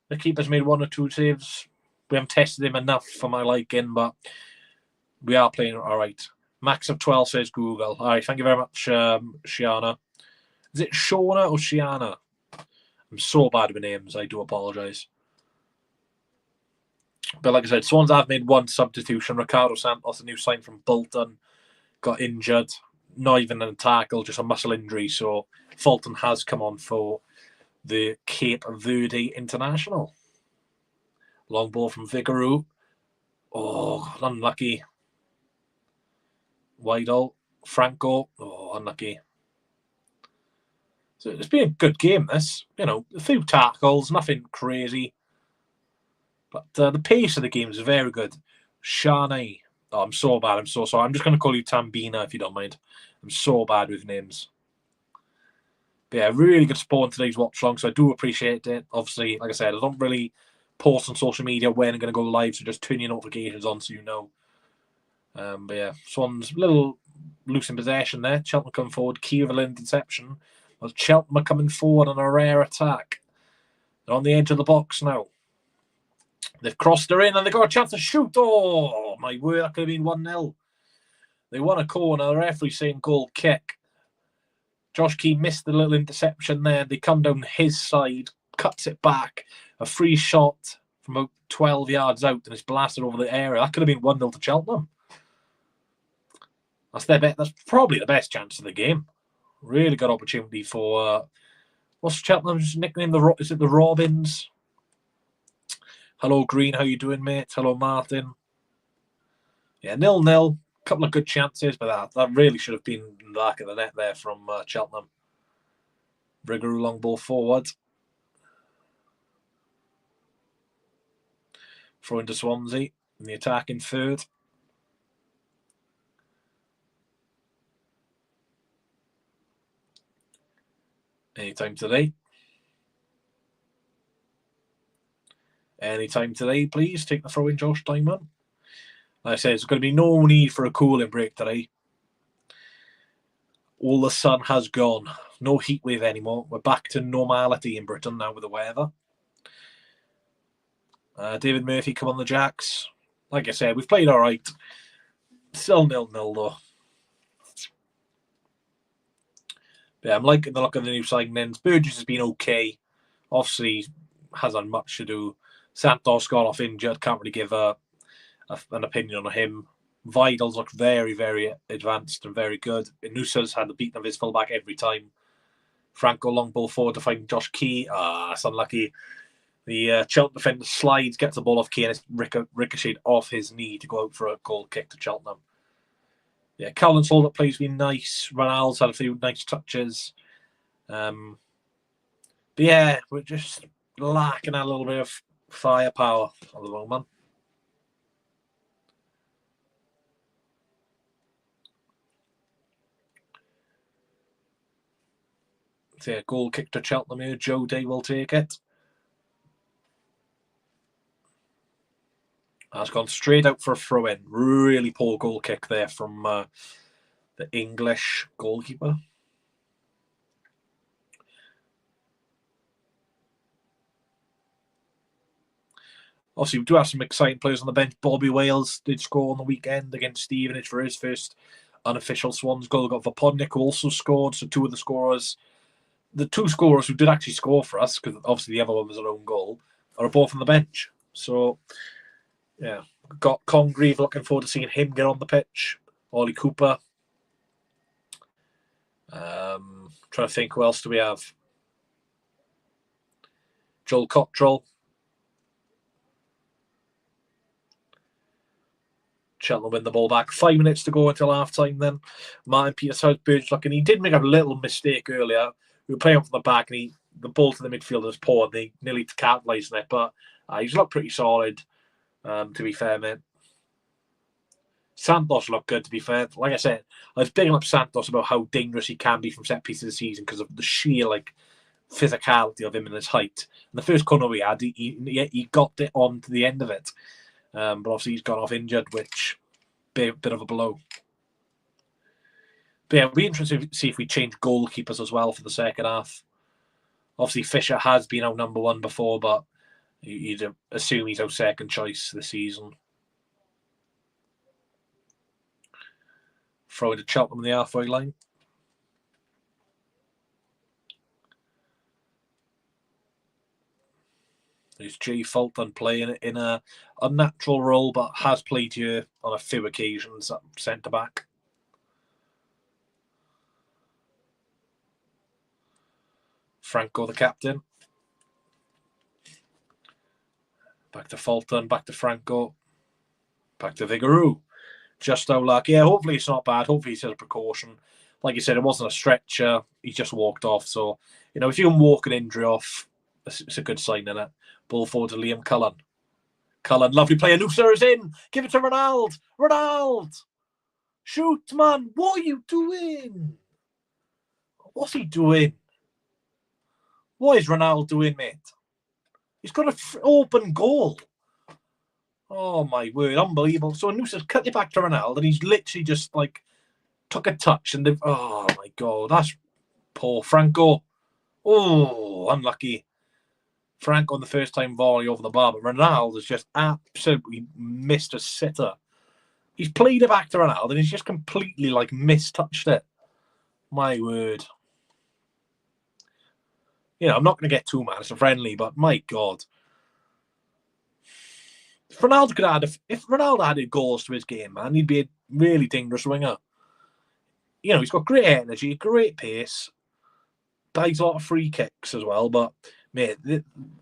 The keeper's made 1 or 2 saves. We haven't tested him enough for my liking, but we are playing all right. Max of 12 says Google. All right, thank you very much, Shiana. Is it Shona or Shiana? I'm so bad with names. I do apologise. But like I said, Swans have made 1 substitution. Ricardo Santos, a new sign from Bolton, got injured. Not even in a tackle, just a muscle injury. So Fulton has come on for the Cape Verde International. Long ball from Vigaroo. Oh, unlucky. Weidel. Franco. Oh, unlucky. So it's been a good game, this. You know, a few tackles, nothing crazy. But the pace of the game is very good. Shani. Oh, I'm so bad. I'm so sorry. I'm just going to call you Tambina if you don't mind. I'm so bad with names. But yeah, really good support in today's watch long, so I do appreciate it. Obviously, like I said, I don't really post on social media when I'm going to go live, so just turn your notifications on so you know. But yeah, Swans a little loose in possession there. Cheltenham coming forward, key of a interception. Well, Cheltenham are coming forward on a rare attack. They're on the edge of the box now. They've crossed her in and they've got a chance to shoot. Oh, my word, that could have been 1-0. They won a corner. The referee saying goal kick. Josh Key missed the little interception there. They come down his side, cuts it back. A free shot from about 12 yards out and it's blasted over the area. That could have been 1-0 to Cheltenham. That's probably the best chance of the game. Really good opportunity for what's Cheltenham's nickname? Is it the Robins? Hello, Green. How you doing, mate? Hello, Martin. Yeah, 0-0. Couple of good chances, but that really should have been in the back of the net there from Cheltenham. Rigaroo long ball forward. Throwing to Swansea in the attacking 3rd. Anytime today. Anytime today, please. Take the throw in, Josh Diamond. Like I said, there's going to be no need for a cooling break today. All the sun has gone. No heat wave anymore. We're back to normality in Britain now with the weather. David Murphy come on the jacks. Like I said, we've played all right. Still 0-0 though. Yeah, I'm liking the look of the new signings. Burgess has been okay. Obviously, hasn't much to do. Santos got off injured. Can't really give an opinion on him. Vidal's looked very, very advanced and very good. Inusa's had the beating of his fullback every time. Franco long ball forward to find Josh Key. It's unlucky. The Cheltenham defender slides, gets the ball off Key, and it's ricocheted off his knee to go out for a goal kick to Cheltenham. Yeah, Cullen's hold-up play's been nice. Ronald's had a few nice touches. But yeah, we're just lacking a little bit of firepower at the moment. So yeah, goal kick to Cheltenham here. Joe Day will take it. That's gone straight out for a throw-in. Really poor goal kick there from the English goalkeeper. Obviously, we do have some exciting players on the bench. Bobby Wales did score on the weekend against Stevenage for his first unofficial Swans goal. Got Vopodnik, who also scored. So two of the scorers, the two scorers who did actually score for us, because obviously the other one was an own goal, are both on the bench. So, yeah, got Congreve. Looking forward to seeing him get on the pitch. Ollie Cooper. Trying to think, who else do we have? Joel Cottrell. Cheltenham win the ball back. 5 minutes to go until half time then. Martin Peters, Burge looking. He did make a little mistake earlier. We were playing up from the back and the ball to the midfielder was poor and they nearly capitalised on it. But he's looked pretty solid, to be fair, mate. Santos looked good, to be fair. Like I said, I was bigging up Santos about how dangerous he can be from set pieces this season because of the sheer physicality of him and his height. And the first corner we had, he got it on to the end of it. But obviously he's gone off injured, which bit of a blow. But yeah, it'll be interesting to see if we change goalkeepers as well for the second half. Obviously Fisher has been our number one before, but you'd assume he's our second choice this season. Throw it to Cheltenham on the halfway line. There's Jay Fulton playing in a unnatural role, but has played here on a few occasions at centre back. Franco, the captain. Back to Fulton, back to Franco, back to Vigouroux. Just how luck. Yeah, hopefully it's not bad. Hopefully he's had a precaution. Like you said, it wasn't a stretcher. He just walked off. So, if you can walk an injury off, it's a good sign, isn't it? Ball forward to Liam Cullen. Cullen, lovely play. Anusa is in. Give it to Ronald. Ronald! Shoot, man. What are you doing? What's he doing? What is Ronald doing, mate? He's got an open goal. Oh, my word. Unbelievable. So Anusa's cut it back to Ronald, and he's literally just, took a touch, and oh, my God. That's poor. Franco. Oh, unlucky. Franco on the first time volley over the bar, but Ronaldo has just absolutely missed a sitter. He's played it back to Ronaldo and he's just completely mistouched it. My word. I'm not going to get too mad. It's a friendly, but my God. If Ronaldo added goals to his game, man, he'd be a really dangerous winger. He's got great energy, great pace, bags a lot of free kicks as well, but mate,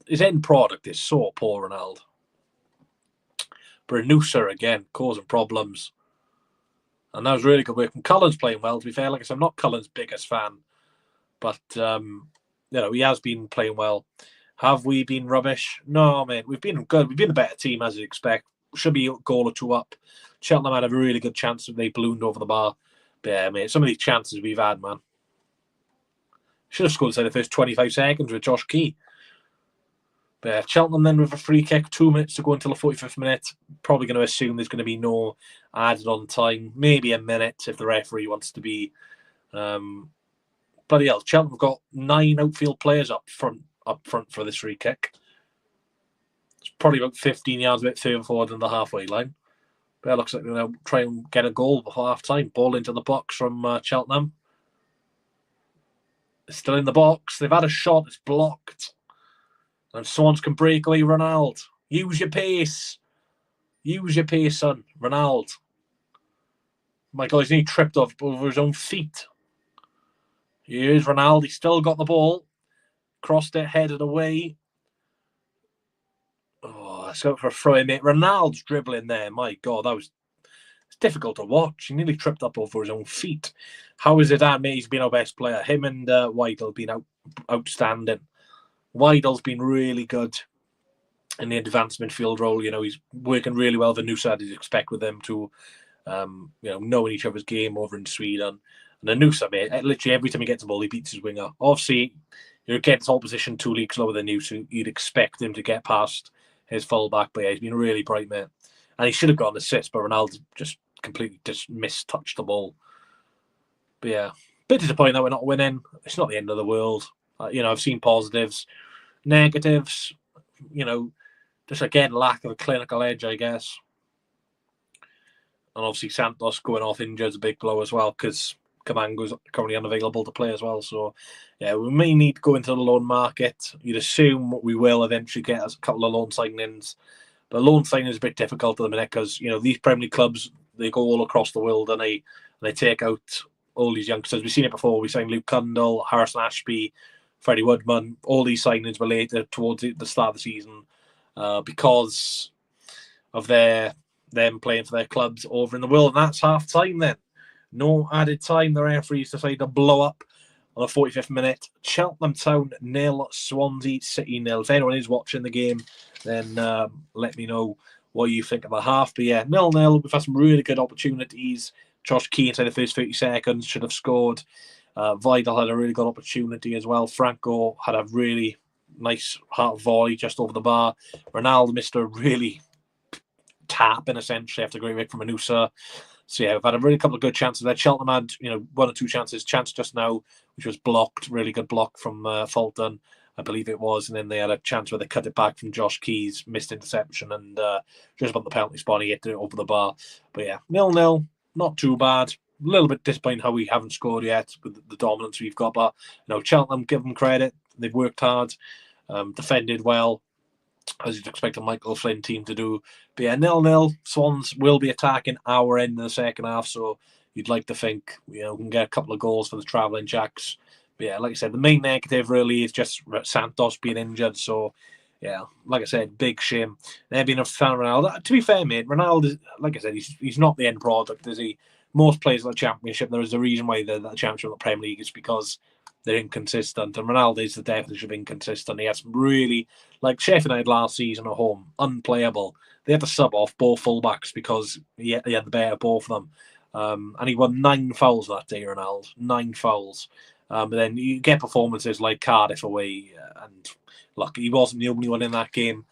his end product is so poor, Ronaldo. Brenusa again, causing problems. And that was really good work. And Cullen's playing well, to be fair. Like I said, I'm not Cullen's biggest fan. But, he has been playing well. Have we been rubbish? No, mate. We've been good. We've been the better team, as you'd expect. Should be a goal or two up. Cheltenham had a really good chance when they ballooned over the bar. But yeah, mate, some of these chances we've had, man. Should have scored inside the first 25 seconds with Josh Key. But Cheltenham then with a free kick, 2 minutes to go until the 45th minute. Probably going to assume there's going to be no added on time. Maybe a minute if the referee wants to be. Bloody hell, Cheltenham have got 9 outfield players up front for this free kick. It's probably about 15 yards a bit further forward than the halfway line. But it looks like they're going to try and get a goal before half time. Ball into the box from Cheltenham. It's still in the box. They've had a shot. It's blocked. And Swans can break away Ronald. Use your pace. Use your pace, son. Ronald. My God, he's nearly tripped over his own feet. Here's Ronald. He's still got the ball. Crossed it, headed away. Oh, let's go for a throw in, mate. Ronald's dribbling there. My God, it's difficult to watch. He nearly tripped up over his own feet. How is it that, mate? He's been our best player. Him and Weidel have been outstanding. Weidel's been really good in the advanced midfield role. You know, he's working really well. The Nusa, as you expect with them to, knowing each other's game over in Sweden. And the Nusa, mate, literally every time he gets the ball, he beats his winger. Obviously, you're against opposition 2 leagues lower than you, so you'd expect him to get past his fullback. But yeah, he's been really bright, mate. And he should have got an assist, but Ronaldo just completely mistouched the ball. But yeah, bit disappointing that we're not winning. It's not the end of the world. I've seen positives, negatives, just again, lack of a clinical edge, I guess. And obviously Santos going off injured is a big blow as well, because Kamango's currently unavailable to play as well. So, yeah, we may need to go into the loan market. You'd assume we will eventually get a couple of loan signings. But loan signing is a bit difficult at the minute because, these Premier League clubs, they go all across the world and they take out all these youngsters. We've seen it before. We signed Luke Cundle, Harrison Ashby, Freddie Woodman. All these signings were later towards the start of the season because of them playing for their clubs over in the world. And that's half time then. No added time. The referees decided to blow up on the 45th minute. Cheltenham Town 0, Swansea City 0. If anyone is watching the game, then let me know what you think of the half. But yeah, 0-0. We've had some really good opportunities. Josh Key inside the first 30 seconds should have scored. Vidal had a really good opportunity as well. Franco had a really nice heart volley just over the bar. Ronaldo missed a really tapping essentially after going away from Anusa. So yeah, we've had a really couple of good chances there. Cheltenham had, 1 or 2 chances. Chance just now, which was blocked, really good block from Fulton, I believe it was. And then they had a chance where they cut it back from Josh Key's missed interception and just about the penalty spot, he hit it over the bar. But yeah, 0-0, not too bad. A little bit disappointing how we haven't scored yet with the dominance we've got. But, Cheltenham, give them credit. They've worked hard, defended well, as you'd expect a Michael Flynn team to do. But yeah, 0-0. Swans will be attacking our end in the second half, so you'd like to think we can get a couple of goals for the travelling Jacks. But yeah, like I said, the main negative really is just Santos being injured. So yeah, like I said, big shame. There being a fan of Ronaldo. To be fair, mate, Ronaldo, like I said, he's not the end product, is he? Most players in the Championship, there is a reason why they're the Championship of the Premier League is because they're inconsistent, and Ronaldo is the definition of inconsistent. He has some really, like Sheffield United last season at home, unplayable. They had to sub off both fullbacks because he had the better ball for them. And he won 9 fouls that day, Ronaldo. 9 fouls. But then you get performances like Cardiff away, and look, he wasn't the only one in that game.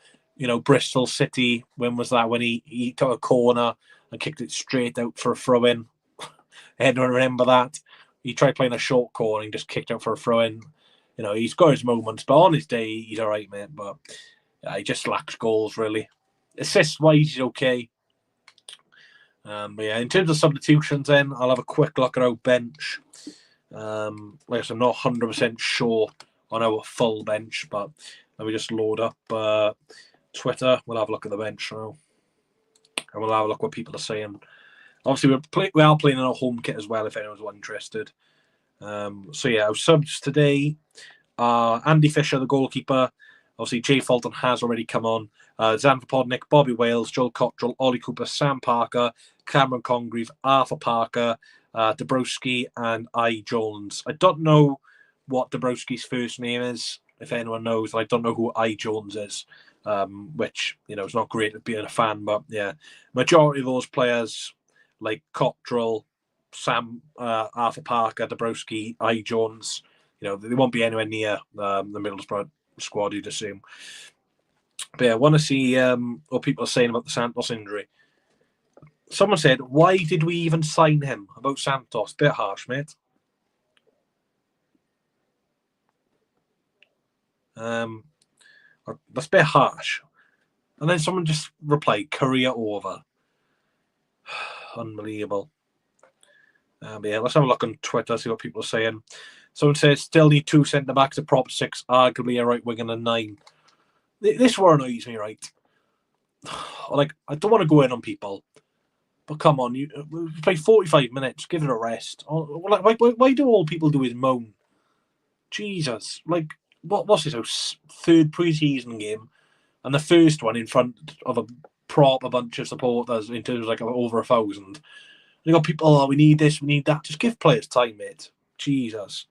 Bristol City, when was that? When he took a corner and kicked it straight out for a throw-in. Anyone remember that? He tried playing a short corner and just kicked out for a throw-in. He's got his moments, but on his day, he's all right, mate. But he just lacks goals, really. Assist-wise, he's okay. But yeah, in terms of substitutions, then, I'll have a quick look at our bench. Like I said, I'm not 100% sure on our full bench, but let me just load up Twitter. We'll have a look at the bench now. And we'll have a look what people are saying. Obviously, we are playing in a home kit as well, if anyone's interested. So yeah, our subs today are Andy Fisher, the goalkeeper. Obviously, Jay Fulton has already come on. Zan Podnick, Bobby Wales, Joel Cottrell, Ollie Cooper, Sam Parker, Cameron Congreve, Arthur Parker, Dabrowski, and I. Jones. I don't know what Dabrowski's first name is, if anyone knows. I don't know who I. Jones is, which, is not great at being a fan, but yeah. Majority of those players, like Cottrell, Sam, Arthur Parker, Dabrowski, I. Jones, they won't be anywhere near the Middlesbrough squad, you'd assume. But yeah, I want to see what people are saying about the Santos injury. Someone said, why did we even sign him? About Santos. Bit harsh, mate. That's a bit harsh. And then someone just replied, career over. Unbelievable. But yeah, let's have a look on Twitter, see what people are saying. Someone says, still need 2 centre-backs, a prop 6, arguably a right wing and a 9. This war annoys me, right? Like, I don't want to go in on people, but come on, you play 45 minutes, give it a rest. Why do all people do is moan? Jesus. Like, what's this, our 3rd pre-season game? And the first one in front of a proper bunch of supporters in terms of like over 1,000. You got people, oh, we need this, we need that. Just give players time, mate. Jesus.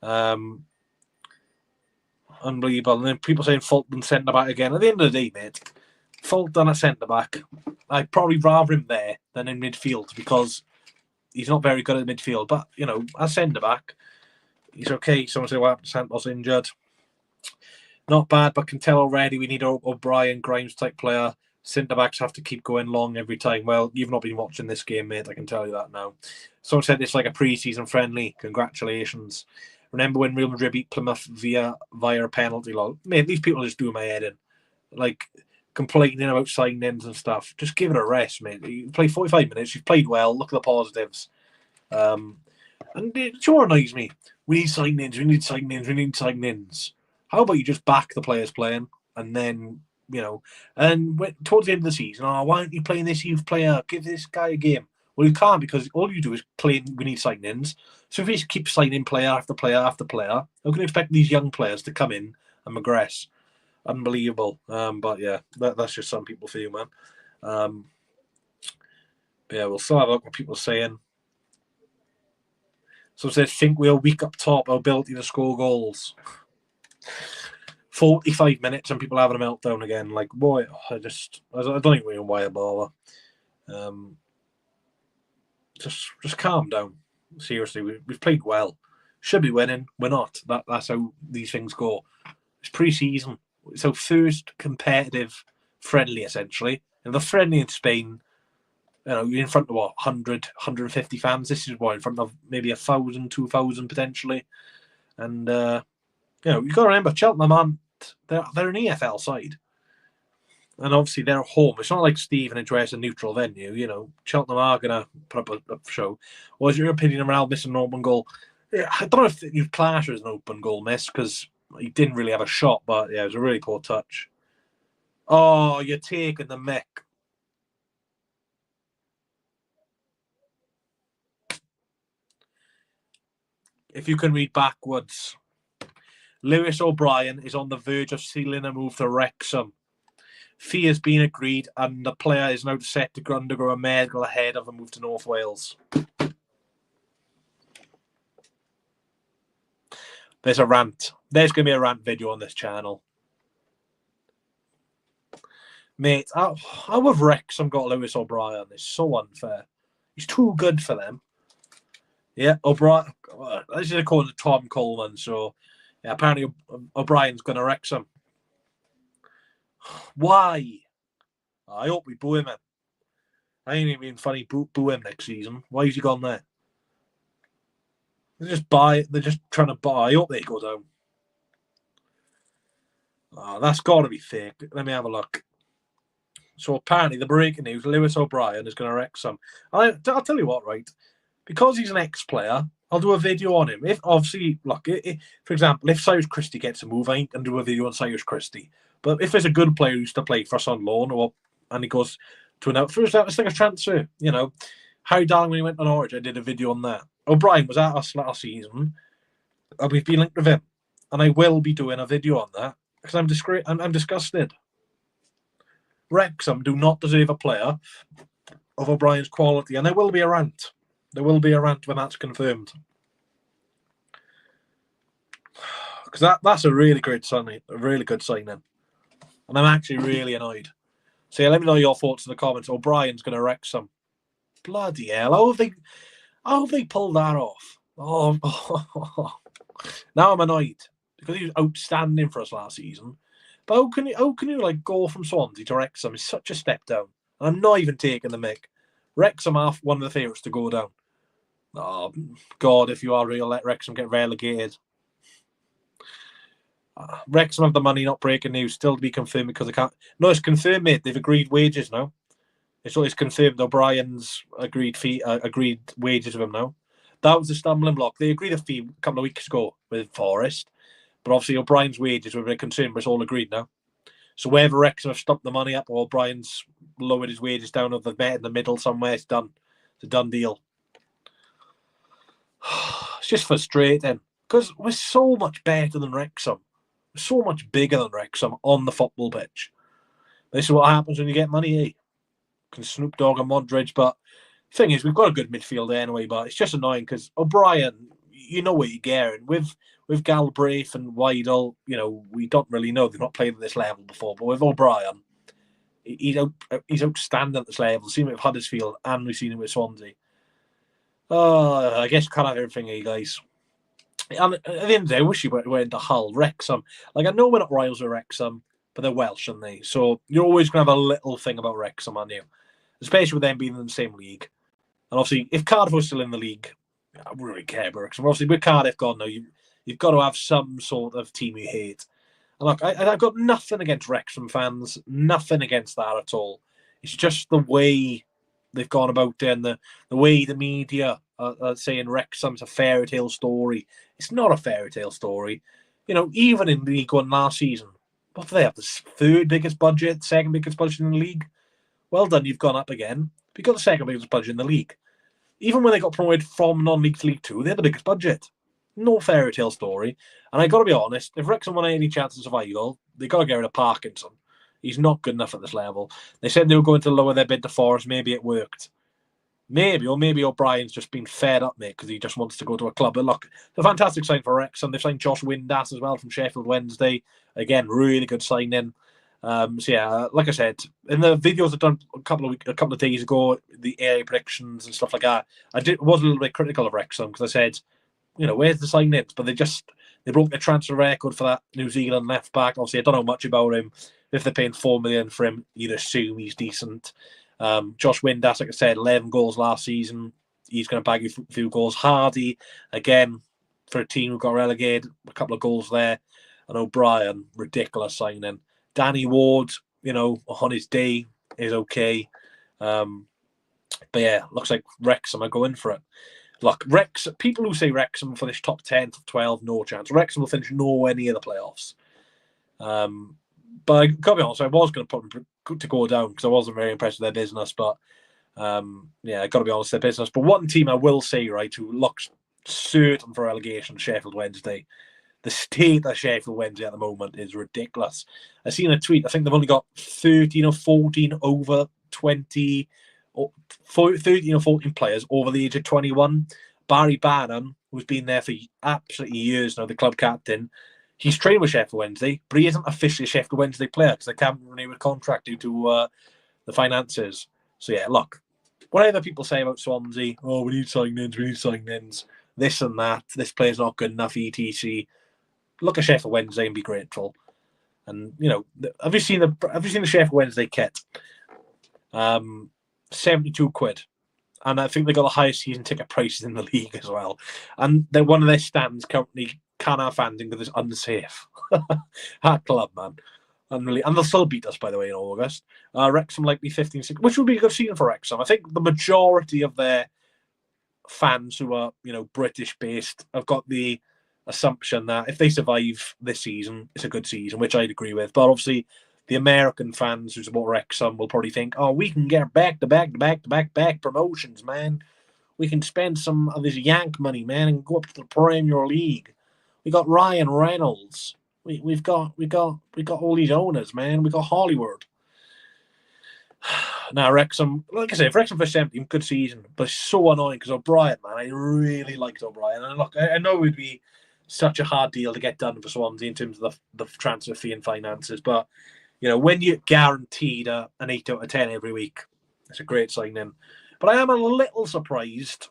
Unbelievable. And then people saying Fulton centre back again. At the end of the day, mate, Fulton at centre back, I'd probably rather him there than in midfield because he's not very good at midfield. But, you know, as centre back, he's okay. Someone said, well, Santos injured. Not bad, but can tell already we need an O'Brien, Grimes type player. Centre backs have to keep going long every time. Well, you've not been watching this game, mate. I can tell you that now. Someone said it's like a pre-season friendly. Congratulations. Remember when Real Madrid beat Plymouth via a penalty? Mate, these people are just doing my head in. Like, complaining about signings and stuff. Just give it a rest, mate. You play 45 minutes. You've played well. Look at the positives. And it sure annoys me. We need signings. We need signings. We need signings. How about you just back the players playing and then, you know, and towards the end of the season, why aren't you playing this youth player? Give this guy a game. Well, you can't because all you do is claim we need signings. So if you just keep signing player after player after player, how can you expect these young players to come in and progress? Unbelievable. But yeah, that's just some people for you, man. But yeah, we'll still have a look what people are saying. So it says, think we're weak up top, our ability to score goals. 45 minutes and people having a meltdown again. Like, boy, I don't think we can wire bother. Just calm down. Seriously, we've played well. Should be winning. We're not. That's how these things go. It's pre-season. It's our first competitive friendly, essentially. And the friendly in Spain, you know, you're in front of what, 100, 150 fans. This is what, in front of maybe 1,000, 2,000 potentially. And you know, you've got to remember, Cheltenham they're an EFL side. And obviously they're home. It's not like Steve and address a neutral venue, you know. Cheltenham are going to put up a show. What is your opinion around missing an open goal? Yeah, I don't know if you'd clash as an open goal miss because he didn't really have a shot, but yeah, it was a really poor touch. Oh, you're taking the mick. If you can read backwards. Lewis O'Brien is on the verge of sealing a move to Wrexham. Fee has been agreed and the player is now set to undergo a medical ahead of a move to North Wales. There's a rant. There's going to be a rant video on this channel. Mate, how have Wrexham got Lewis O'Brien? It's so unfair. He's too good for them. Yeah, O'Brien. This is according to Tom Coleman, so yeah, apparently O'Brien's going to Wrexham. Why? I hope we boo him. I ain't even being funny. Boo him next season. Why has he gone there? They're just trying to buy. I hope they go down. Oh, that's got to be fake. Let me have a look. So apparently the breaking news, Lewis O'Brien is going to Wrexham. I'll tell you what, right? Because he's an ex-player, I'll do a video on him. If obviously, look, for example, if Cyrus Christie gets a move, I ain't going to do a video on Cyrus Christie. But if there's a good player who used to play for us on loan, and he goes to an outfit, it's like a transfer, you know. Harry Darling, when he went on Origin, I did a video on that. O'Brien was at us last season, and we've been linked with him. And I will be doing a video on that, because I'm disgusted. Wrexham do not deserve a player of O'Brien's quality, and there will be a rant. There will be a rant when that's confirmed. Because that's a really great signing, a really good signing. And I'm actually really annoyed. So yeah, let me know your thoughts in the comments. O'Brien's going to Wrexham. Bloody hell. How have they pulled that off? Oh. Now I'm annoyed. Because he was outstanding for us last season. But how can you like go from Swansea to Wrexham? It's such a step down. And I'm not even taking the mick. Wrexham are one of the favourites to go down. Oh God, if you are real, let Wrexham get relegated. Wrexham have the money, not breaking news, still to be confirmed because they can't. No, it's confirmed, mate. They've agreed wages now. It's always confirmed. O'Brien's agreed wages with him now. That was the stumbling block. They agreed a fee a couple of weeks ago with Forest, but obviously O'Brien's wages were a bit concerned, but it's all agreed now. So whether Wrexham have stumped the money up or O'Brien's lowered his wages down, or they've met in the middle somewhere, it's done. It's a done deal. It's just frustrating because we're so much better than Wrexham. We're so much bigger than Wrexham on the football pitch. This is what happens when you get money, eh? Can Snoop Dogg and Modric, but the thing is, we've got a good midfield anyway, but it's just annoying because O'Brien, you know what you're getting. With Galbraith and Weidel, we don't really know. They've not played at this level before, but with O'Brien, he's outstanding at this level. We've seen it with Huddersfield and we've seen it with Swansea. I guess you can't have everything, eh, guys? And at the end of the day, I wish you went into Hull, Wrexham. Like, I know we're not rivals with Wrexham, but they're Welsh, aren't they? So you're always going to have a little thing about Wrexham, aren't you? Especially with them being in the same league. And obviously, if Cardiff was still in the league, I wouldn't really care about Wrexham. Obviously, with Cardiff gone now, you've got to have some sort of team you hate. And look, I've got nothing against Wrexham fans, nothing against that at all. It's just the way they've gone about it and the way the media are saying Wrexham's a fairy tale story. It's not a fairy tale story. Even in League One last season, what do they have? The third biggest budget, second biggest budget in the league? Well done, you've gone up again. You've got the second biggest budget in the league. Even when they got promoted from non-league to League Two, they had the biggest budget. No fairy tale story. And I got to be honest, if Wrexham want any chance of survival, they got to get rid of Parkinson. He's not good enough at this level. They said they were going to lower their bid to Forest. Maybe it worked. Maybe O'Brien's just been fed up, mate, because he just wants to go to a club. But look, it's a fantastic sign for Wrexham. They've signed Josh Windass as well from Sheffield Wednesday. Again, really good signing. So yeah, like I said, in the videos I've done a couple of days ago, the AI predictions and stuff like that, was a little bit critical of Wrexham because I said, where's the signings? But they broke their transfer record for that New Zealand left back. Obviously, I don't know much about him. If they're paying $4 million for him, you'd assume he's decent. Josh Windass, like I said, 11 goals last season. He's going to bag you a few goals. Hardy, again, for a team who got relegated, a couple of goals there. And O'Brien, ridiculous signing. Danny Ward, on his day is okay. But yeah, looks like Wrexham are going for it. Look, people who say Wrexham for this top 10, top 12, no chance. Wrexham will finish nowhere near the playoffs. But I gotta be honest, I was going to put them to go down because I wasn't very impressed with their business. But I got to be honest, their business. But one team I will say, right, who looks certain for relegation, Sheffield Wednesday. The state of Sheffield Wednesday at the moment is ridiculous. I seen a tweet. I think they've only got 13 or 14 over 20, or 13 or 14 players over the age of 21. Barry Barnum, who's been there for absolutely years now, the club captain, he's trained with Sheffield Wednesday, but he isn't officially a Sheffield Wednesday player because they can't renew a contract due to the finances. So yeah, look, whatever people say about Swansea, we need signings, this and that, this player's not good enough, etc. Look at Sheffield Wednesday and be grateful. And have you seen the Sheffield Wednesday kit? £72, and I think they got the highest season ticket prices in the league as well. And they're one of their stands currently can't have fans because it's unsafe. That club, man. And they'll still beat us, by the way, in August. Wrexham likely 15-6, which would be a good season for Wrexham. I think the majority of their fans who are, British-based have got the assumption that if they survive this season, it's a good season, which I'd agree with. But obviously, the American fans who support Wrexham will probably think, we can get back promotions, man. We can spend some of this Yank money, man, and go up to the Premier League. We got Ryan Reynolds. We've got all these owners, man. We got Hollywood. Now Wrexham, like I say, if Wrexham for 17, good season, but it's so annoying because O'Brien, man, I really liked O'Brien. And look, I know it would be such a hard deal to get done for Swansea in terms of the transfer fee and finances, but when you're guaranteed an 8 out of 10 every week, it's a great signing. But I am a little surprised.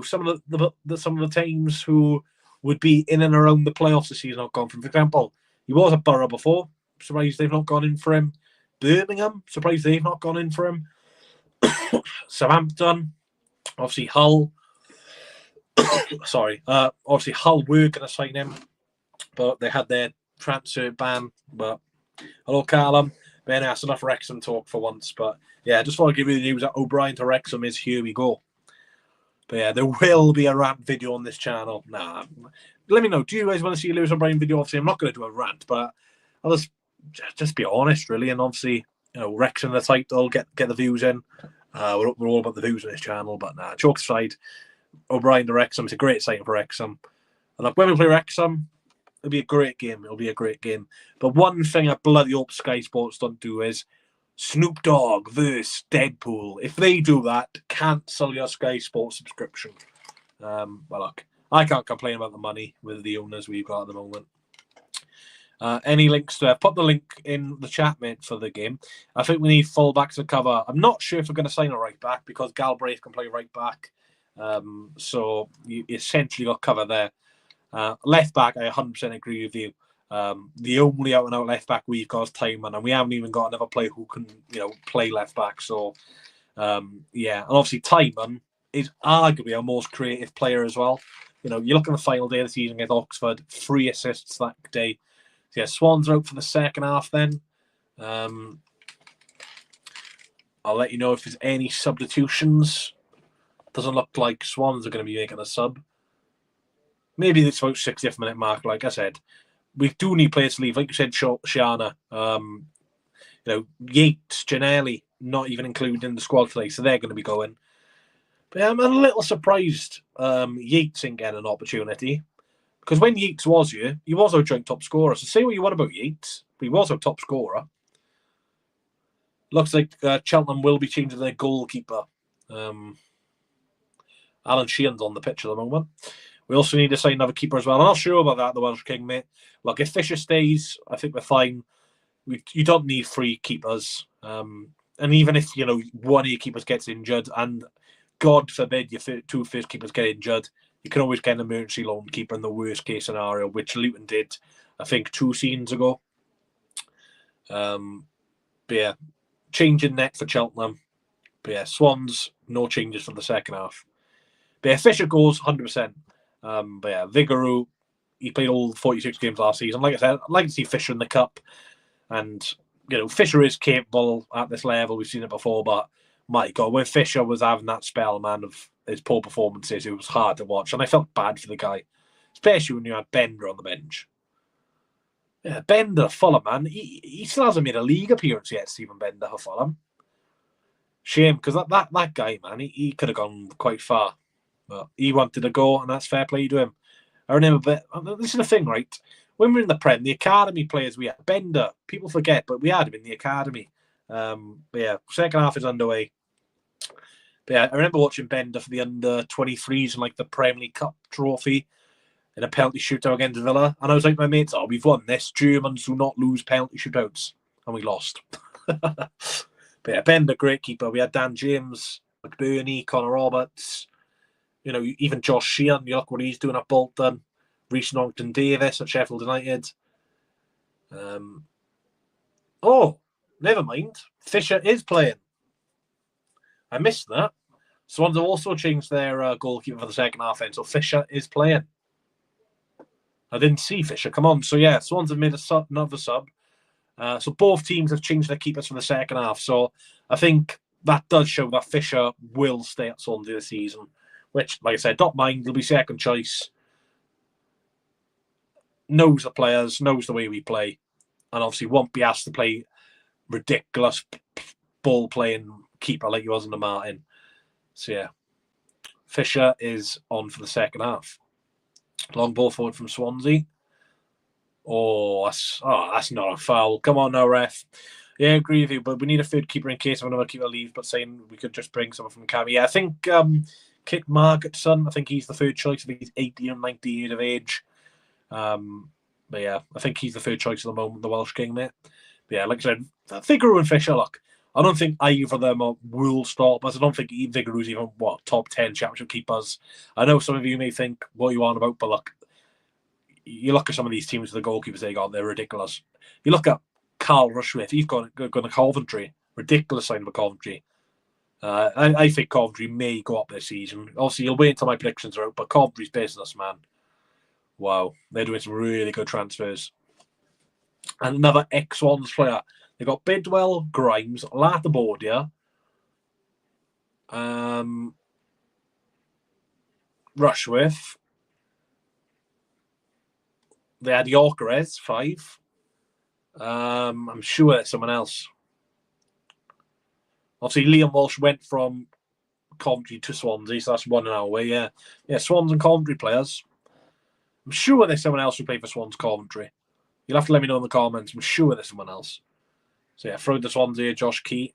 Some of the teams who would be in and around the playoffs this season have gone from. For example, He was at Borough before. Surprised they've not gone in for him. Birmingham, surprised they've not gone in for him. Southampton, obviously Hull. Obviously Hull were going to sign him, but they had their transfer ban. But hello, Callum. Ben, that's enough Wrexham talk for once. But yeah, I just want to give you the news that O'Brien to Wrexham is here we go. But yeah, there will be a rant video on this channel. Nah, let me know. Do you guys want to see a Lewis O'Brien video? Obviously, I'm not going to do a rant, but I'll just be honest, really. And obviously, Wrexham the title, get the views in. We're all about the views on this channel. But nah, jokes aside, O'Brien to Wrexham, it's a great sign for Wrexham. And like when we play Wrexham, it'll be a great game. It'll be a great game. But one thing I bloody hope Sky Sports don't do is Snoop Dogg versus Deadpool. If they do that, cancel your Sky Sports subscription. Well, look, I can't complain about the money with the owners we've got at the moment. Any links to put the link in the chat, mate, for the game. I think we need fullbacks to cover. I'm not sure if we're going to sign a right back because Galbraith can play right back. So you essentially got cover there. Left back, I 100% agree with you. The only out and out left back we've got is Timon, and we haven't even got another player who can, play left back. So, yeah, and obviously Timon is arguably our most creative player as well. You look at the final day of the season against Oxford, 3 assists that day. So yeah, Swans are out for the second half. Then, I'll let you know if there's any substitutions. Doesn't look like Swans are going to be making a sub. Maybe it's about 60th minute mark. Like I said, we do need players to leave. Like you said, Shiana, Yates, Janelli, not even included in the squad today, so they're going to be going. But I'm a little surprised Yates didn't get an opportunity because when Yates was here, he was our joint top scorer. So say what you want about Yates, but he was our top scorer. Looks like Cheltenham will be changing their goalkeeper. Alan Sheehan's on the pitch at the moment. We also need to sign another keeper as well. I'm not sure about that, the Welsh King, mate. Look, if Fisher stays, I think we're fine. You don't need 3 keepers. And even if, one of your keepers gets injured, and God forbid your 2 first keepers get injured, you can always get an emergency loan keeper in the worst case scenario, which Luton did, I think, 2 seasons ago. But yeah, changing net for Cheltenham. But yeah, Swans, no changes for the second half. But yeah, Fisher goes 100%. But yeah, Vigouroux, he played all 46 games last season. Like I said, I'd like to see Fisher in the cup. And, Fisher is capable at this level. We've seen it before, but my God, when Fisher was having that spell, man, of his poor performances, it was hard to watch. And I felt bad for the guy, especially when you had Bender on the bench. Yeah, Bender, Fulham, man. He still hasn't made a league appearance yet, Stephen Bender for Fulham. Shame, because that guy, man, he could have gone quite far. But he wanted to go, and that's fair play to him. I remember, this is the thing, right? When we were in the Prem, the academy players we had, Bender, people forget, but we had him in the academy. But yeah, second half is underway. But yeah, I remember watching Bender for the under-23s and like the Premier League Cup trophy in a penalty shootout against Villa. And I was like, my mates, we've won this. Germans do not lose penalty shootouts. And we lost. But yeah, Bender, great keeper. We had Dan James, McBurney, Connor Roberts. Even Josh Sheehan, you look what he's doing at Bolton. Reece Nongton-Davis at Sheffield United. Never mind. Fisher is playing. I missed that. Swans have also changed their goalkeeper for the second half end, so Fisher is playing. I didn't see Fisher. Come on. So yeah, Swans have made another sub. So both teams have changed their keepers for the second half. So I think that does show that Fisher will stay at Swansea this season. Which, like I said, don't mind. He'll be second choice. Knows the players, knows the way we play. And obviously won't be asked to play ridiculous ball-playing keeper like he was under Martin. So, yeah. Fisher is on for the second half. Long ball forward from Swansea. That's not a foul. Come on now, ref. Yeah, I agree with you, but we need a third keeper in case another keeper leaves, but saying we could just bring someone from Cam. Yeah, I think Kit Margetson, I think he's the third choice. I think he's 18 or 19 years of age. But yeah, I think he's the third choice at the moment, the Welsh King, mate. But yeah, like I said, Vigouroux and Fisher, look, I don't think either of them are world stoppers. I don't think Vigouroux's even, top 10 championship keepers. I know some of you may think what you want about, but look, you look at some of these teams with the goalkeepers they got, they're ridiculous. You look at Carl Rushworth, he's gone to Coventry. Ridiculous sign of a Coventry. I think Coventry may go up this season. Obviously, you'll wait until my predictions are out, but Coventry's business, man. Wow, they're doing some really good transfers. And another ex-Swans player. They got Bidwell, Grimes, Latabordia, Rushworth. They had Yorkerez, 5. I'm sure there's someone else. Obviously, Liam Walsh went from Coventry to Swansea, so that's 1 an hour away. Yeah, Swans and Coventry players. I'm sure there's someone else who played for Swans Coventry. You'll have to let me know in the comments. I'm sure there's someone else. So yeah, throw the Swans here, Josh Key.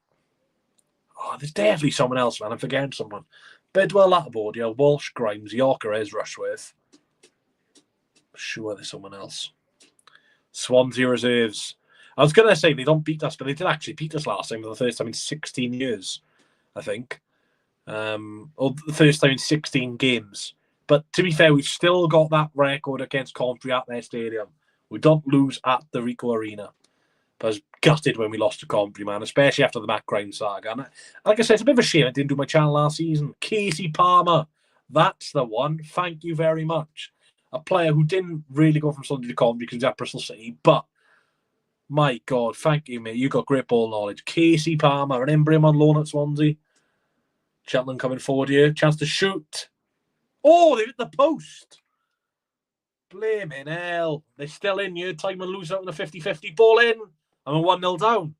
Oh, there's definitely someone else, man. I'm forgetting someone. Bidwell, Latabordia, Walsh, Grimes, Yorkerez, Rushworth. I'm sure there's someone else. Swansea reserves. I was going to say they don't beat us, but they did actually beat us last time for the first time in 16 years, I think. Or the first time in 16 games. But to be fair, we've still got that record against Coventry at their stadium. We don't lose at the Ricoh Arena. But I was gutted when we lost to Coventry, man, especially after the Matt Grimes saga. And like I said, it's a bit of a shame I didn't do my channel last season. Casey Palmer, that's the one. Thank you very much. A player who didn't really go from Sunday to Coventry because he's at Bristol City, but my God, thank you, mate. You got great ball knowledge. Casey Palmer, an Embryo on loan at Swansea. Cheltenham coming forward here. Chance to shoot. Oh, they hit the post. Blaming hell. They're still in here. Time and lose out in the 50-50. Ball in. I'm a 1-0 down.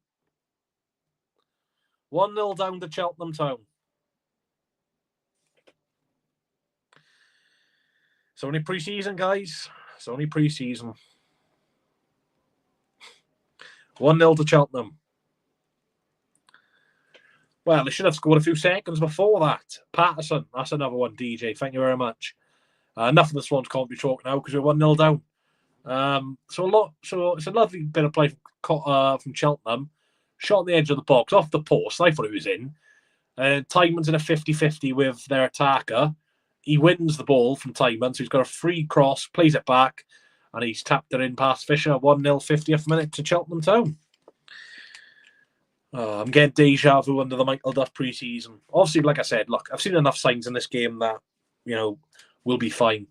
1-0 down to Cheltenham Town. It's only pre-season, guys. It's only pre-season. 1-0 to Cheltenham. Well, they should have scored a few seconds before that. Patterson, that's another one, DJ. Thank you very much. Enough of the Swans can't be talking now because we're 1-0 down. So it's a lovely bit of play from Cheltenham. Shot on the edge of the box, off the post. I thought it was in. Timon's in a 50-50 with their attacker. He wins the ball from Timon, so he's got a free cross, plays it back, and he's tapped it in past Fisher. 1-0, 50th minute to Cheltenham Town. I'm getting deja vu under the Michael Duff pre-season. Obviously, like I said, look, I've seen enough signs in this game that, we'll be fine.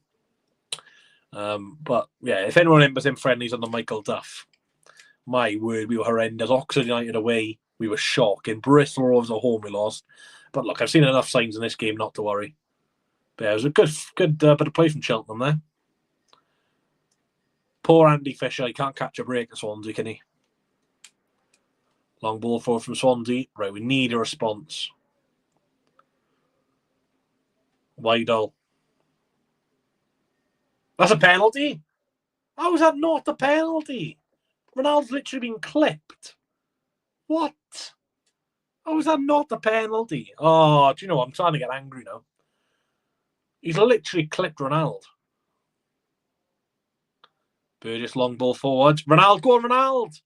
But, yeah, if anyone remembers him friendlies under Michael Duff, my word, we were horrendous. Oxford United away, we were shocking. Bristol Rovers at home, we lost. But, look, I've seen enough signs in this game not to worry. But, yeah, it was a good bit of play from Cheltenham there. Poor Andy Fisher, he can't catch a break at Swansea, can he? Long ball forward from Swansea. Right, we need a response. Weidel. That's a penalty? How is that not a penalty? Ronaldo's literally been clipped. What? How is that not a penalty? Oh, do you know what? I'm starting to get angry now. He's literally clipped Ronaldo. Burgess, long ball forward. Ronaldo, go on, Ronaldo!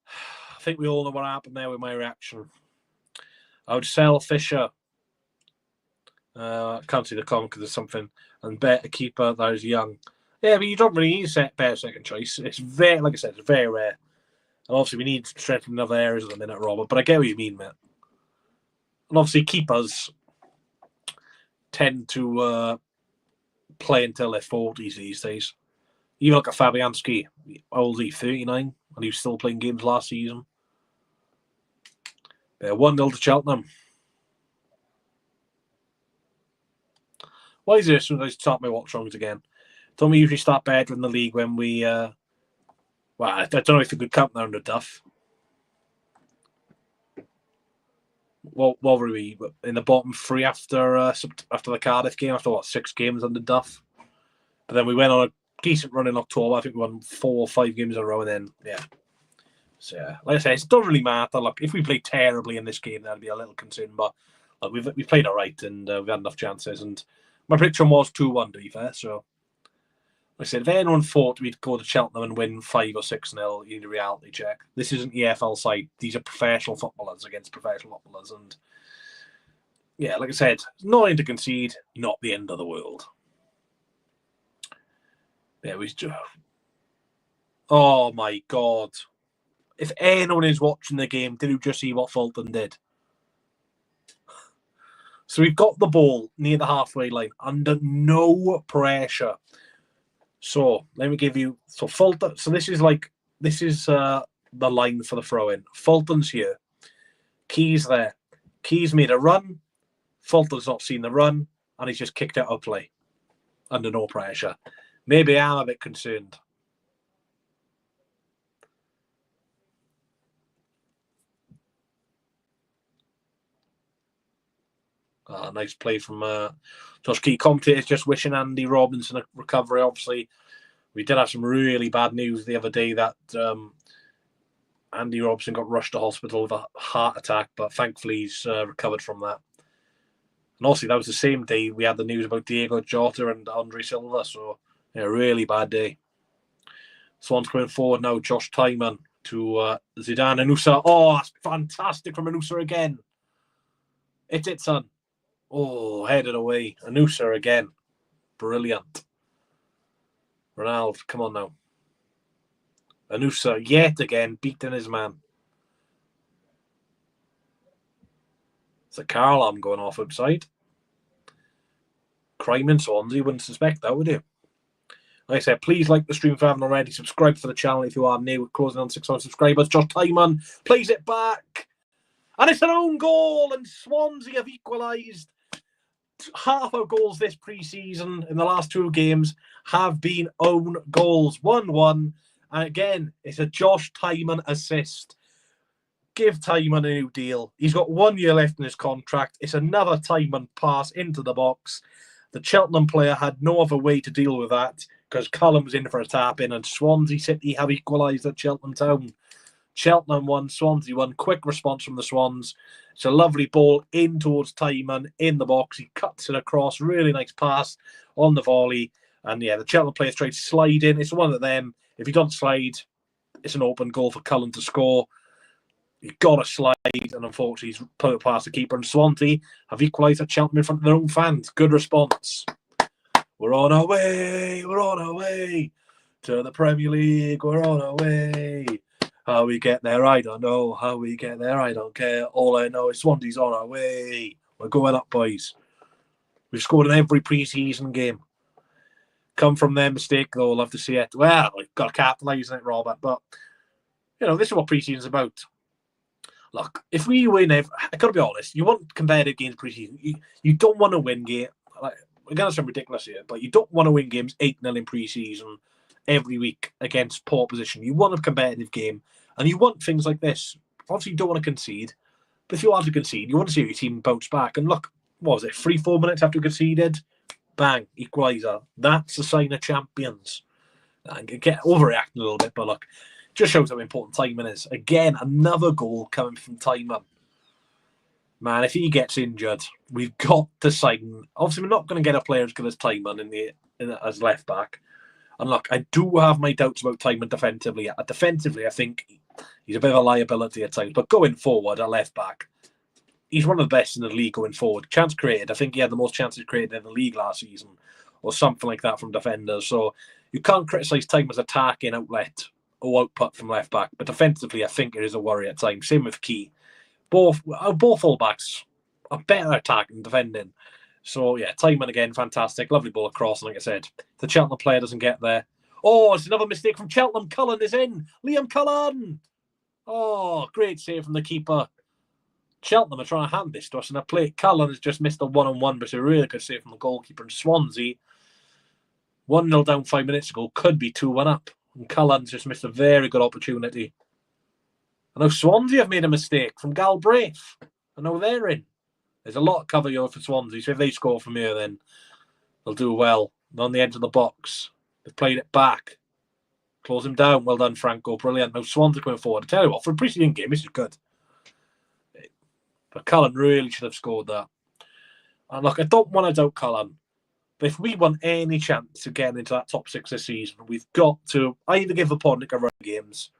I think we all know what happened there with my reaction. I would sell Fisher. I can't see the comment because there's something. And bet a keeper that is young. Yeah, but you don't really need a better second choice. It's very, like I said, it's very rare. And obviously, we need strength in other areas at the minute, Robert. But I get what you mean, mate. And obviously, keepers tend to play until their 40s these days. Even like a Fabianski, how old is he? 39? And he was still playing games last season. 1-0 to Cheltenham. Why is this when I start my Watchalongs again? Don't we usually start better in the league when we... well, I don't know if we could count that under Duff. What were we? In the bottom 3 after the Cardiff game? After, 6 games under Duff? But then we went on a decent run in October. I think we won 4 or 5 games in a row, and then, yeah. So, yeah, like I say, it doesn't really matter. Look, if we play terribly in this game, that'd be a little concern. But look, we've played all right, and we've had enough chances. And my prediction was 2-1, to be fair. So, like I said, if anyone thought we'd go to Cheltenham and win 5 or 6-0, you need a reality check. This isn't EFL side. These are professional footballers against professional footballers. And yeah, like I said, nothing to concede, not the end of the world. There was just... Oh my God. If anyone is watching the game, did you just see what Fulton did? So we've got the ball near the halfway line, under no pressure. So let me give you... So Fulton... So this is the line for the throw-in. Fulton's here. Key's there. Key's made a run. Fulton's not seen the run, and he's just kicked out of play. Under no pressure. Maybe I'm a bit concerned. Nice play from Josh Key. Commentators just wishing Andy Robinson a recovery. Obviously, we did have some really bad news the other day that Andy Robinson got rushed to hospital with a heart attack, but thankfully he's recovered from that. And also, that was the same day we had the news about Diego Jota and Andre Silva, so yeah, a really bad day. Swans coming forward now. Josh Tymon to Zidane Anusa. Oh, that's fantastic from Anusa again. It's it, son. Oh, headed away. Anusa again. Brilliant. Ronaldo, come on now. Anusa yet again beating his man. It's a car alarm going off outside. Crime in Swansea, wouldn't suspect that, would you? Like I said, please like the stream if you haven't already. Subscribe for the channel if you are new. We're closing on 600 subscribers. Josh Tymon plays it back. And it's an own goal, and Swansea have equalised. Half our goals this pre-season in the last 2 games have been own goals. 1-1. And again, it's a Josh Tymon assist. Give Tymon a new deal. He's got 1 year left in his contract. It's another Tymon pass into the box. The Cheltenham player had no other way to deal with that because Cullen was in for a tap-in, and Swansea City have equalised at Cheltenham Town. Cheltenham won, Swansea won. Quick response from the Swans. It's a lovely ball in towards Tymon in the box. He cuts it across. Really nice pass on the volley. And yeah, the Cheltenham players tried to slide in. It's one of them. If he doesn't slide, it's an open goal for Cullen to score. You've got to slide, and unfortunately, he's put it past the keeper. And Swansea have equalised at Cheltenham in front of their own fans. Good response. We're on our way. We're on our way to the Premier League. We're on our way. How we get there, I don't know. How we get there, I don't care. All I know is Swansea's on our way. We're going up, boys. We've scored in every pre-season game. Come from their mistake, though. Love to see it. Well, we've got to capitalise on it, Robert. But, you know, this is what pre-season's about. Look, if we win, I got to be honest, you want competitive games pre-season. You don't want to win game. Like, we're going to sound ridiculous here, but you don't want to win games 8-0 in pre-season every week against poor position. You want a competitive game, and you want things like this. Obviously, you don't want to concede, but if you are to concede, you want to see your team bounce back. And look, what was it, 3-4 minutes after we conceded? Bang, equaliser. That's a sign of champions. I get overreacting a little bit, but look, just shows how important Tymon is. Again, another goal coming from Tymon. Man, if he gets injured, we've got to sign. Obviously, we're not going to get a player as good as Tymon as left back. And look, I do have my doubts about Tymon defensively. Defensively, I think he's a bit of a liability at times. But going forward at left back, he's one of the best in the league going forward. Chance created. I think he had the most chances created in the league last season, or something like that from defenders. So you can't criticise Tymon's attacking outlet or output from left back. But defensively, I think it is a worry at times. Same with Key. Both fullbacks are better attacking than defending. So, yeah, Tymon again, fantastic. Lovely ball across, and like I said, the Cheltenham player doesn't get there. Oh, it's another mistake from Cheltenham. Cullen is in. Liam Cullen. Oh, great save from the keeper. Cheltenham are trying to hand this to us, and a play. Cullen has just missed a one-on-one, but it's a really good save from the goalkeeper. And Swansea, 1-0 down 5 minutes ago, could be 2-1 up. And Cullen's just missed a very good opportunity. I know Swansea have made a mistake from Galbraith. I know they're in. There's a lot of cover here for Swansea, so if they score from here, then they'll do well. They're on the edge of the box. They've played it back. Close him down. Well done, Franco. Brilliant. Now Swans are going forward. I tell you what, for a pre-season game, this is good. But Cullen really should have scored that. And look, I don't want to doubt Cullen, but if we want any chance of getting into that top 6 this season, we've got to either give the Podnick a run of games,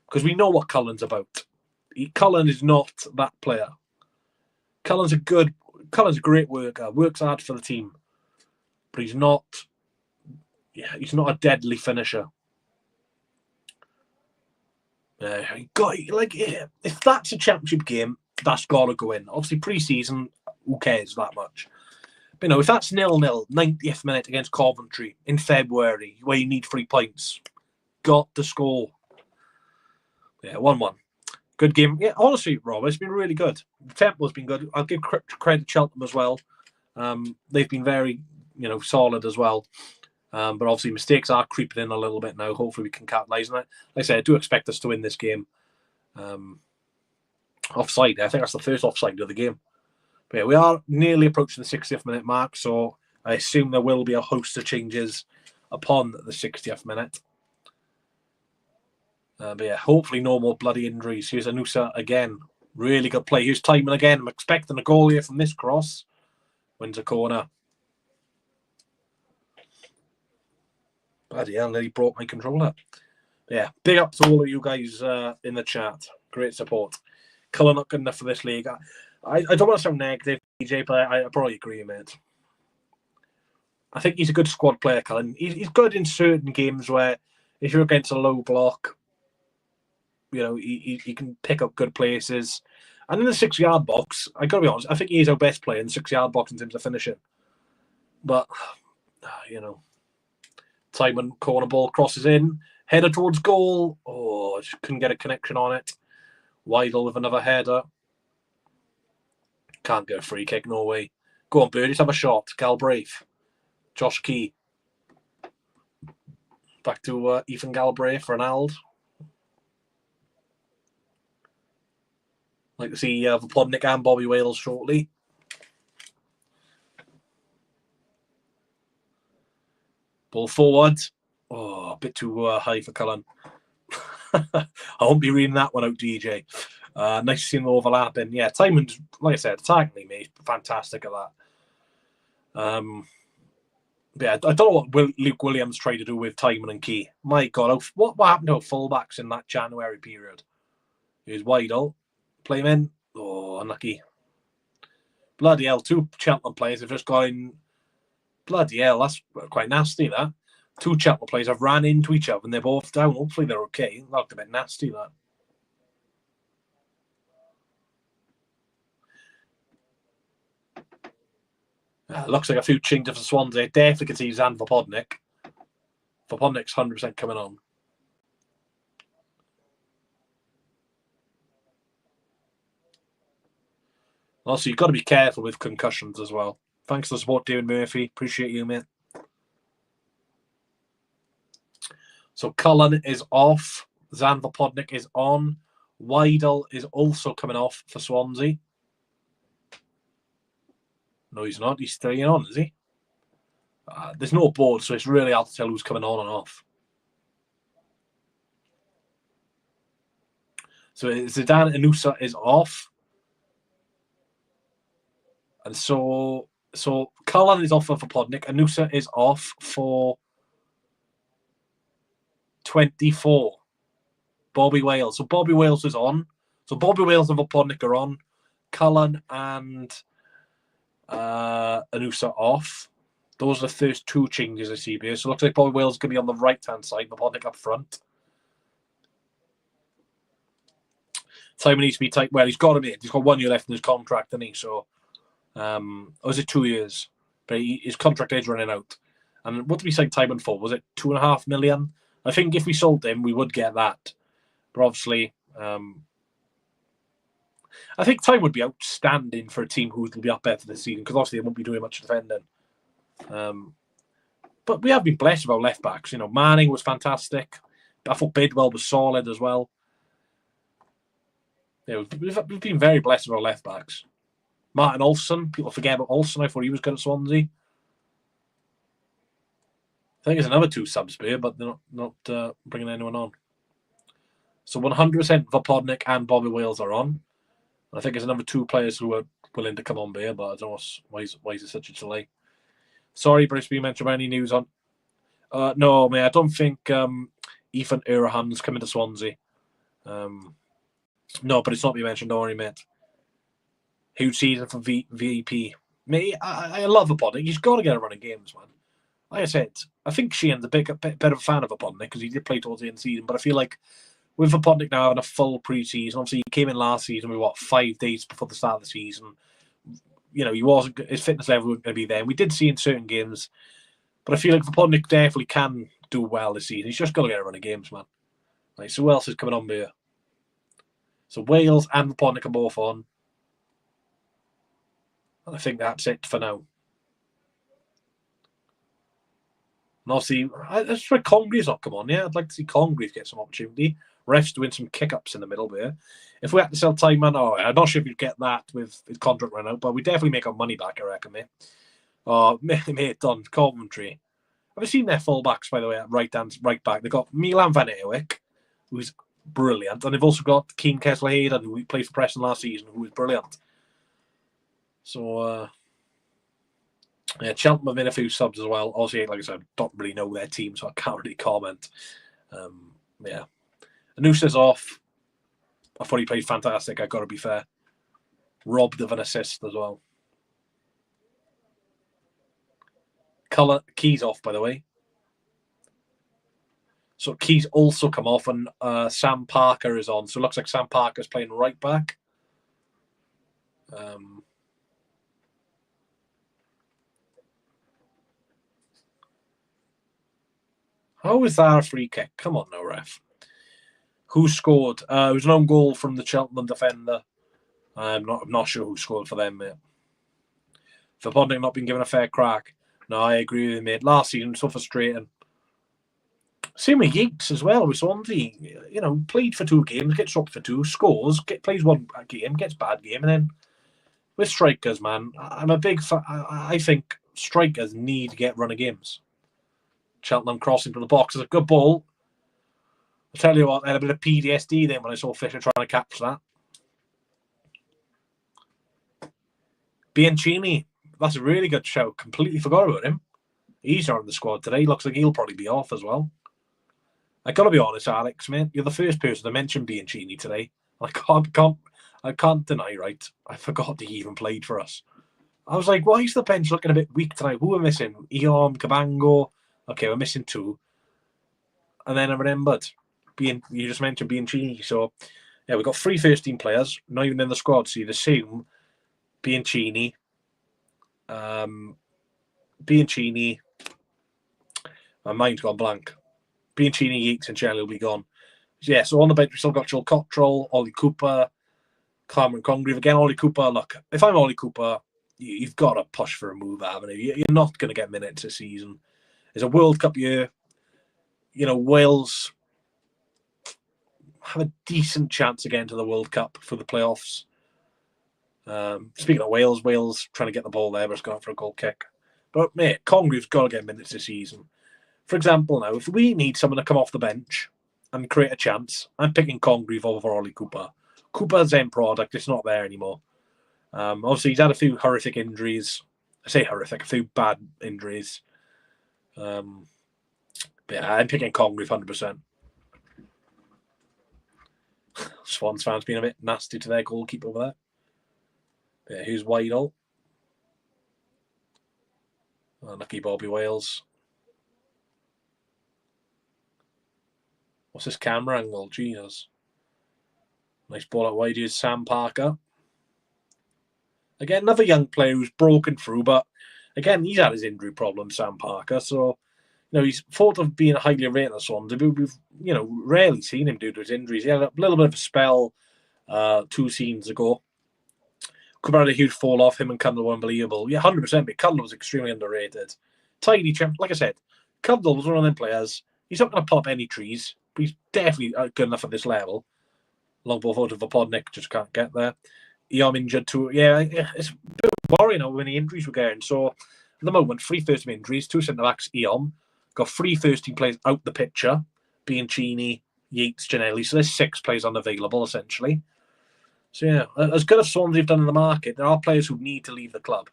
because we know what Cullen's about. Cullen is not that player. Cullen's a good Cullen's a great worker, works hard for the team, but he's not a deadly finisher. If that's a championship game, that's got to go in. Obviously, pre-season, who cares that much? But, if that's 0-0, 90th minute against Coventry in February, where you need 3 points, got to score. Yeah, 1-1. Good game. Yeah, honestly, Rob, it's been really good. The tempo's been good. I'll give credit to Cheltenham as well. They've been very, solid as well. But obviously, mistakes are creeping in a little bit now. Hopefully, we can capitalise on it. Like I say, I do expect us to win this game. Offside. I think that's the first offside of the game. But yeah, we are nearly approaching the 60th minute mark, so I assume there will be a host of changes upon the 60th minute. But yeah, hopefully no more bloody injuries. Here's Anusa again. Really good play. Here's timing again. I'm expecting a goal here from this cross. Wins a corner. Bloody hell, nearly broke my controller. But yeah, big up to all of you guys in the chat. Great support. Cullen not good enough for this league. I don't want to sound negative, DJ, but I probably agree, mate. I think he's a good squad player, Cullen. He's good in certain games where if you're against a low block, he can pick up good places. And in the 6-yard box, I got to be honest, I think he's our best player in the 6-yard box in terms of finishing. But, Simon, corner ball crosses in, header towards goal. Oh, just couldn't get a connection on it. Weidel with another header. Can't get a free kick, no way. Go on, Birdies, have a shot. Galbraith. Josh Key. Back to Ethan Galbraith, Ronald. Like to see Vopodnik and Bobby Wales shortly. Ball forward. Oh, a bit too high for Cullen. I won't be reading that one out, DJ. Nice to see them overlapping. Yeah, Timon's, like I said, attacking me, fantastic at that. Yeah, I don't know what Luke Williams tried to do with Timon and Key. My God, what happened to our fullbacks in that January period? Here's Weidel. Play him in. Oh, unlucky. Bloody hell, 2 Cheltenham players have just gone. Bloody hell, that's quite nasty, that. 2 Cheltenham players have ran into each other and they're both down. Hopefully they're okay. That looked a bit nasty, that. Looks like a few changes for Swansea. Definitely can see Zan Vopodnik. Vopodnik's 100% coming on. Also, you've got to be careful with concussions as well. Thanks for the support, David Murphy. Appreciate you, mate. So Cullen is off. Zan Vopodnik is on. Weidel is also coming off for Swansea. No, he's not. He's staying on, is he? There's no board, so it's really hard to tell who's coming on and off. So Zidane Anusa is off. And so Cullen is off for Vopodnik. Anusa is off for 24. Bobby Wales. So Bobby Wales is on. So Bobby Wales and Vopodnik are on. Cullen and Anusa off. Those are the first 2 changes I see here. So it looks like Bobby Wales is going to be on the right-hand side. Vopodnik up front. Simon needs to be tight. Well, he's got to be. He's got 1 year left in his contract, hasn't he? So, or is it 2 years? But his contract is running out. And what did we sign Timon for? Was it 2.5 million? I think if we sold him, we would get that. But obviously, I think Time would be outstanding for a team who will be up better this season because obviously they won't be doing much defending. But we have been blessed with our left backs. Manning was fantastic. I thought Bidwell was solid as well. We've been very blessed with our left backs. Martin Olsen, people forget about Olsen. I thought he was good at Swansea. I think there's another 2 subs here, but they're not bringing anyone on. So 100% Vopodnik and Bobby Wales are on. I think there's another 2 players who are willing to come on here, but I don't know why is it such a delay. Sorry, Bruce, we mentioned any news on. No, mate, I don't think Ethan Urahan's coming to Swansea. No, but it's not being mentioned, don't worry, mate. Huge season for VP. Me, I love Aponic. He's got to get a run of games, man. Like I said, I think Sheehan's a bit of a fan of Aponic because he did play towards the end of the season. But I feel like with Aponic now having a full pre-season, obviously he came in last season with 5 days before the start of the season. He wasn't, his fitness level wasn't going to be there. We did see in certain games, but I feel like Aponic definitely can do well this season. He's just got to get a run of games, man. Right, so who else is coming on here? So Wales and Aponic are both on. And I think that's it for now. And obviously, that's why Congreve's not come on. Yeah, I'd like to see Congreve get some opportunity. Refs doing some kick-ups in the middle there. If we had to sell Tyman, I'm not sure if you'd get that with his contract run out, but we definitely make our money back, I reckon, mate. Mate, done. Coventry. Have you seen their fullbacks, by the way, at right back? They've got Milan Van Eerwyk, who's brilliant, and they've also got Keane Kessler-Hayden, who played for Preston last season, who was brilliant. So, yeah, Cheltenham have made a few subs as well. Obviously, like I said, I don't really know their team, so I can't really comment. Yeah. Anusa's off. I thought he played fantastic, I've got to be fair. Robbed of an assist as well. Key's off, by the way. So Key's also come off, and Sam Parker is on. So it looks like Sam Parker's playing right back. How is that a free kick? Come on now, ref. Who scored? It was an own goal from the Cheltenham defender. I'm not sure who scored for them, mate. For Podnick not being given a fair crack. No, I agree with you, mate. Last season, so frustrating. Same with Yeats as well with Swansea. Played for 2 games, gets dropped for 2, scores, plays 1 game, gets bad game, and then with strikers, man, I'm a big fan. I think strikers need to get run of games. Cheltenham crossing to the box is a good ball. I tell you what, I had a bit of PTSD then when I saw Fisher trying to catch that. Bianchini, that's a really good show. Completely forgot about him. He's not in the squad today. Looks like he'll probably be off as well. I gotta be honest, Alex, man. You're the first person to mention Bianchini today. I can't deny, right? I forgot he even played for us. I was like, why is the bench looking a bit weak tonight? Who are we missing? Eom, Cabango. Okay, we're missing 2. And then I remembered, you just mentioned Bianchini. So, yeah, we've got 3 first-team players, not even in the squad. So you'd assume Bianchini, my mind's gone blank. Bianchini, Yeats, and Shelley will be gone. Yeah, so on the bench, we've still got Joel Cottrell, Ollie Cooper, Cameron Congreve. Again, Ollie Cooper, look, if I'm Ollie Cooper, you've got to push for a move, haven't you? You're not going to get minutes this season. It's a World Cup year. Wales have a decent chance again to the World Cup for the playoffs. Speaking of Wales trying to get the ball there, but it's gone for a goal kick. But, mate, Congreve's got to get minutes this season. For example, now, if we need someone to come off the bench and create a chance, I'm picking Congreve over Ollie Cooper. Cooper's end product, it's not there anymore. Obviously, he's had a few horrific injuries. I say horrific, a few bad injuries. But yeah, I'm picking Congreve 100%. Swans fans being a bit nasty to their goalkeeper over there. Yeah, who's Weidel? Lucky Bobby Wales. What's this camera angle? Jesus. Nice ball out wide. Here's Sam Parker. Again, another young player who's broken through, but again, he's had his injury problem, Sam Parker. So, he's thought of being highly rated at Swans. We've, rarely seen him due to his injuries. He had a little bit of a spell 2 seasons ago. Could have had a huge fall off. Him and Cundall were unbelievable. Yeah, 100%, but Cundall was extremely underrated. Tidy champ. Like I said, Cundall was one of them players. He's not going to pop any trees, but he's definitely good enough at this level. Long ball forward of Vodnik, just can't get there. Eom injured too. Yeah, it's a bit worrying how many injuries we're getting. So, at the moment, 3 first-team injuries, 2 centre-backs, Eom. Got 3 first-team players out the picture, Bianchini, Yeats, Janelli. So there's 6 players unavailable, essentially. So, yeah, as good as Swansea have done in the market, there are players who need to leave the club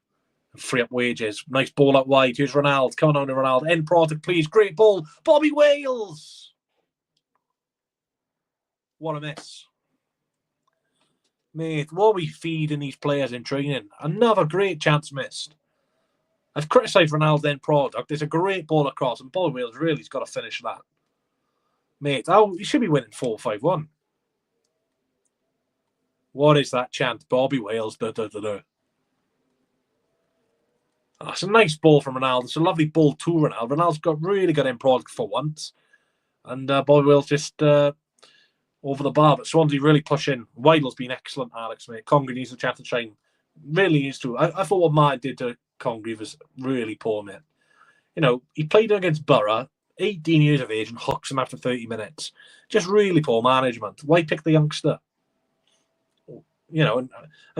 and free up wages. Nice ball out wide. Here's Ronaldo. Coming on to Ronaldo. End product, please. Great ball. Bobby Wales. What a miss. Mate, what are we feeding these players in training? Another great chance missed. I've criticised Ronaldo's end product. There's a great ball across, and Bobby Wales really's got to finish that. Mate, he should be winning 4-5-1. What is that chant? Bobby Wales. That's a nice ball from Ronaldo. It's a lovely ball to Ronaldo. Ronaldo's got really good end product for once. And Bobby Wales just over the bar. But Swansea really pushing. Weidl's been excellent, Alex, mate. Congreve needs a chance to shine. Really needs to. I thought what Martin did to Congreve was really poor, mate. You know, he played against Borough, 18 years of age, and hooks him after 30 minutes. Just really poor management. Why pick the youngster? You know, and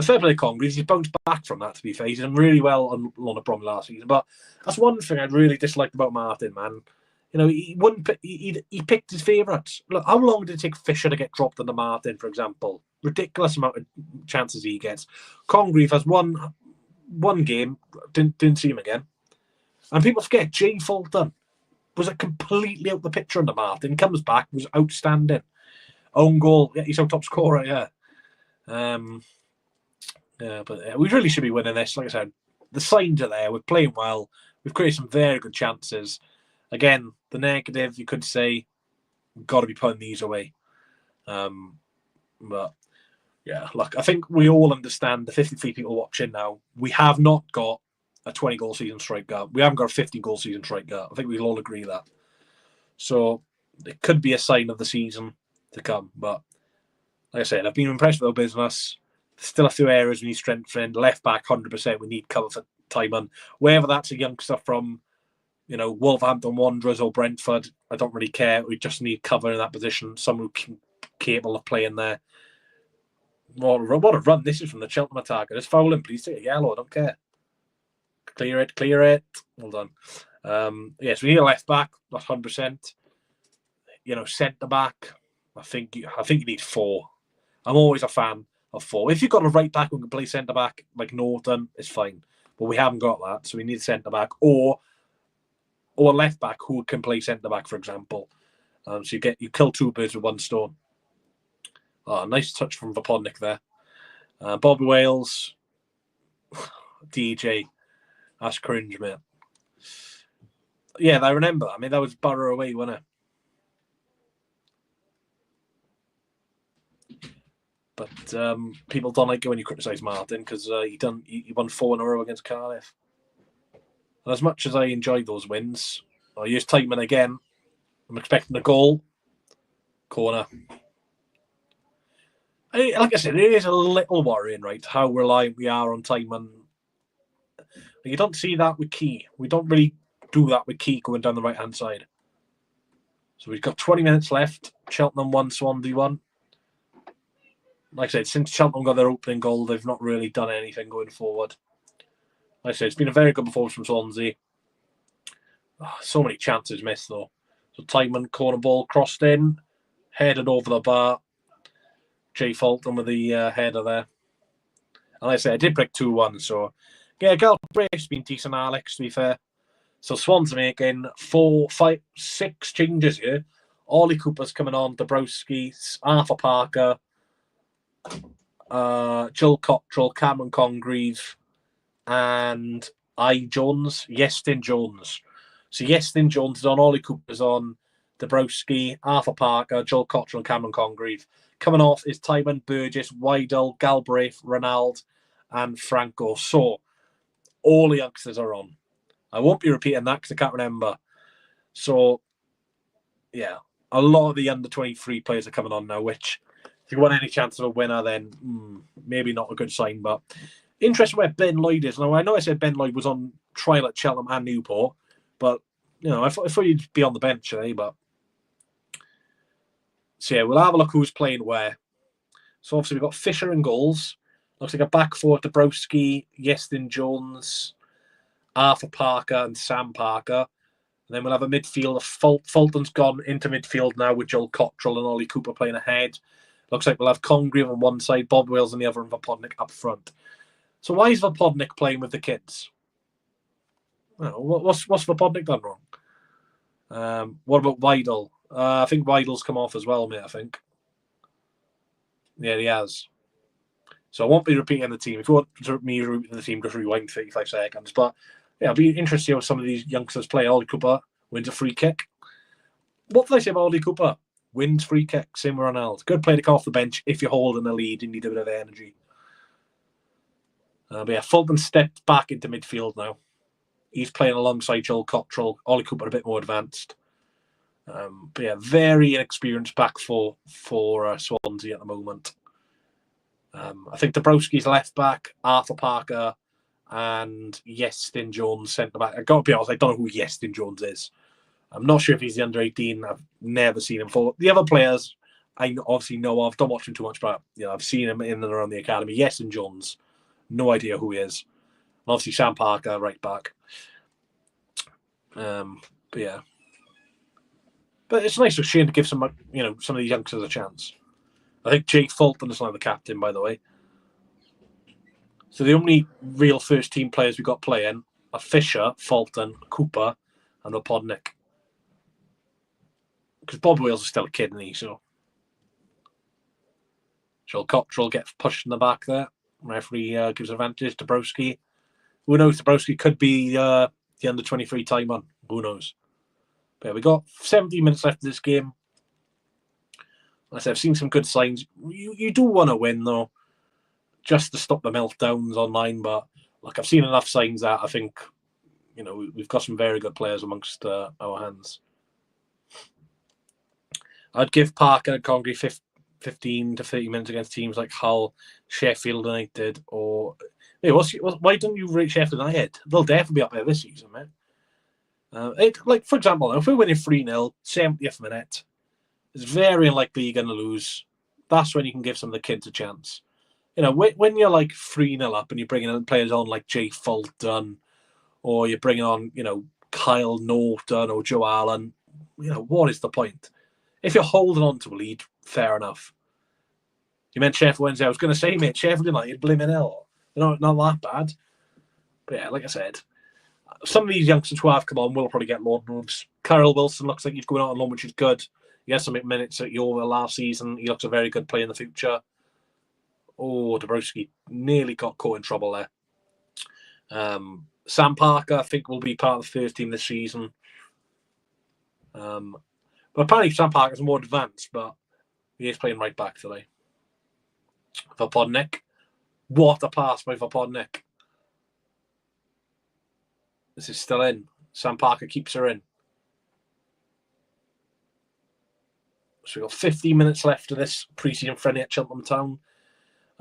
fair play to Congreve. He's bounced back from that, to be fair. He's done really well on Lorna Bromley last season. But that's one thing I really disliked about Martin, man. You know, he wouldn't. He picked his favourites. Look, how long did it take Fisher to get dropped under Martin, for example? Ridiculous amount of chances he gets. Congreve has one game, didn't see him again. And people forget, Jay Fulton was completely out the picture under Martin. Comes back, was outstanding. Own goal, yeah, he's our top scorer, yeah. But we really should be winning this. Like I said, the signs are there. We're playing well. We've created some very good chances. Again, the negative, you could say, we've got to be putting these away. But yeah, look, I think we all understand, the 53 people watching now, we have not got a 20-goal season striker. We haven't got a 50-goal season striker. I think we'll all agree that. So it could be a sign of the season to come. But like I said, I've been impressed with our business. Still a few areas we need strengthening. Left back, 100%. We need cover for Timon. Whether that's a youngster from, you know, Wolverhampton Wanderers or Brentford, I don't really care. We just need cover in that position. Someone who's capable of playing there. What a run this is from the Cheltenham attacker. Just foul him, please. Take a yellow. I don't care. Clear it. Well done. Yes, we need a left back. That's 100%. You know, centre back. I think you need 4. I'm always a fan of 4. If you've got a right back who can play centre back like Norton, it's fine. But we haven't got that, so we need a centre back or a left back who can play centre back, for example. So you kill 2 birds with 1 stone. Oh, nice touch from Vapodnik there. Bobby Wales, DJ, that's cringe, mate. Yeah, I remember. I mean, that was Borough away, wasn't it? But people don't like it when you criticise Martin because he won 4 in a row against Cardiff. And as much as I enjoyed those wins, I used Timon again. I'm expecting a goal. Corner. Like I said, it is a little worrying, right, how reliant we are on Timon. You don't see that with Key. We don't really do that with Key going down the right-hand side. So we've got 20 minutes left. Cheltenham 1, Swansea 1. Like I said, since Cheltenham got their opening goal, they've not really done anything going forward. Like I said, it's been a very good performance from Swansea. Oh, so many chances missed, though. So Timon, corner ball, crossed in, headed over the bar. Jay Fulton with the header there. And like I said, I did break 2-1, so yeah, goal break's been decent, Alex, to be fair. So Swans are making 4, 5, 6 changes here. Ollie Cooper's coming on, Dabrowski, Arthur Parker, Joel Cottrell, Cameron Congreve, and Yestin Jones. So Yestin Jones is on, Ollie Cooper's on, Dabrowski, Arthur Parker, Joel Cottrell, and Cameron Congreve. Coming off is Timon, Burgess, Weidl, Galbraith, Ronald, and Franco. So all the youngsters are on. I won't be repeating that because I can't remember. So, yeah, a lot of the under-23 players are coming on now, which, if you want any chance of a winner, then maybe not a good sign. But interesting where Ben Lloyd is. Now, I know I said Ben Lloyd was on trial at Cheltenham and Newport, but, you know, I thought he'd be on the bench today, but... So, yeah, we'll have a look who's playing where. So, obviously, we've got Fisher in goals. Looks like a back four, Dabrowski, Yestin Jones, Arthur Parker and Sam Parker. And then we'll have a midfield. Fulton's gone into midfield now with Joel Cottrell and Ollie Cooper playing ahead. Looks like we'll have Congreve on one side, Bob Wales on the other, and Vapodnik up front. So why is Vapodnik playing with the kids? What's Vapodnik done wrong? What about Weidl? I think Weidl's come off as well, mate, I think. Yeah, he has. So I won't be repeating the team. If you want me to repeat the team, just rewind 35 seconds. But yeah, it'll be interesting to see how some of these youngsters play. Ollie Cooper wins a free kick. What did I say about Ollie Cooper? Wins free kick, same with Ronaldo. Good play to come off the bench if you're holding a lead and need a bit of energy. But yeah, Fulton stepped back into midfield now. He's playing alongside Joel Cottrell. Ollie Cooper a bit more advanced. But yeah, very inexperienced back for Swansea at the moment. I think Dabrowski's left back, Arthur Parker, and Yestin Jones centre back. I've got to be honest, I don't know who Yestin Jones is. I'm not sure if he's the under 18. I've never seen him before. The other players I obviously know of. Don't watch him too much, but I've seen him in and around the academy. Yestin Jones, no idea who he is. And obviously Sam Parker, right back. But yeah. But it's nice for Shane to give some of these youngsters a chance. I think Jay Fulton is now the captain, by the way. So the only real first team players we got playing are Fisher, Fulton, Cooper, and Opodnik. Because Bob Wales is still a kid, isn't he? So Joel Cottrell gets pushed in the back there. Referee gives advantage to Dabrowski. Who knows? Dabrowski could be the under 23 time on. Who knows? But yeah, we got 17 minutes left of this game. Like I said, I've seen some good signs. You do want to win, though, just to stop the meltdowns online. But I've seen enough signs that I think, we've got some very good players amongst our hands. I'd give Parker and Congreve 15 to 30 minutes against teams like Hull, Sheffield United, or... Hey, why don't you rate Sheffield United? They'll definitely be up there this season, man. For example, if we're winning 3-0, 70th minute, it's very unlikely you're going to lose. That's when you can give some of the kids a chance. When you're 3-0 up and you're bringing in players on like Jay Fulton, or you're bringing on, Kyle Norton or Joe Allen, what is the point? If you're holding on to a lead, fair enough. You meant Sheffield Wednesday. I was going to say, mate, Sheffield United, blimmin' hell. Not that bad. But yeah, like I said, some of these youngsters who have come on will probably get loan moves. Carol Wilson looks like he's going out on loan, which is good. He has some minutes at Yeovil last season. He looks a very good player in the future. Oh, Dabrowski nearly got caught in trouble there. Sam Parker, I think, will be part of the first team this season. But apparently Sam Parker's more advanced, but he is playing right back today. Vapodnik. What a pass by Vapodnik. This is still in. Sam Parker keeps her in. So we've got 15 minutes left of this pre-season friendly at Cheltenham Town.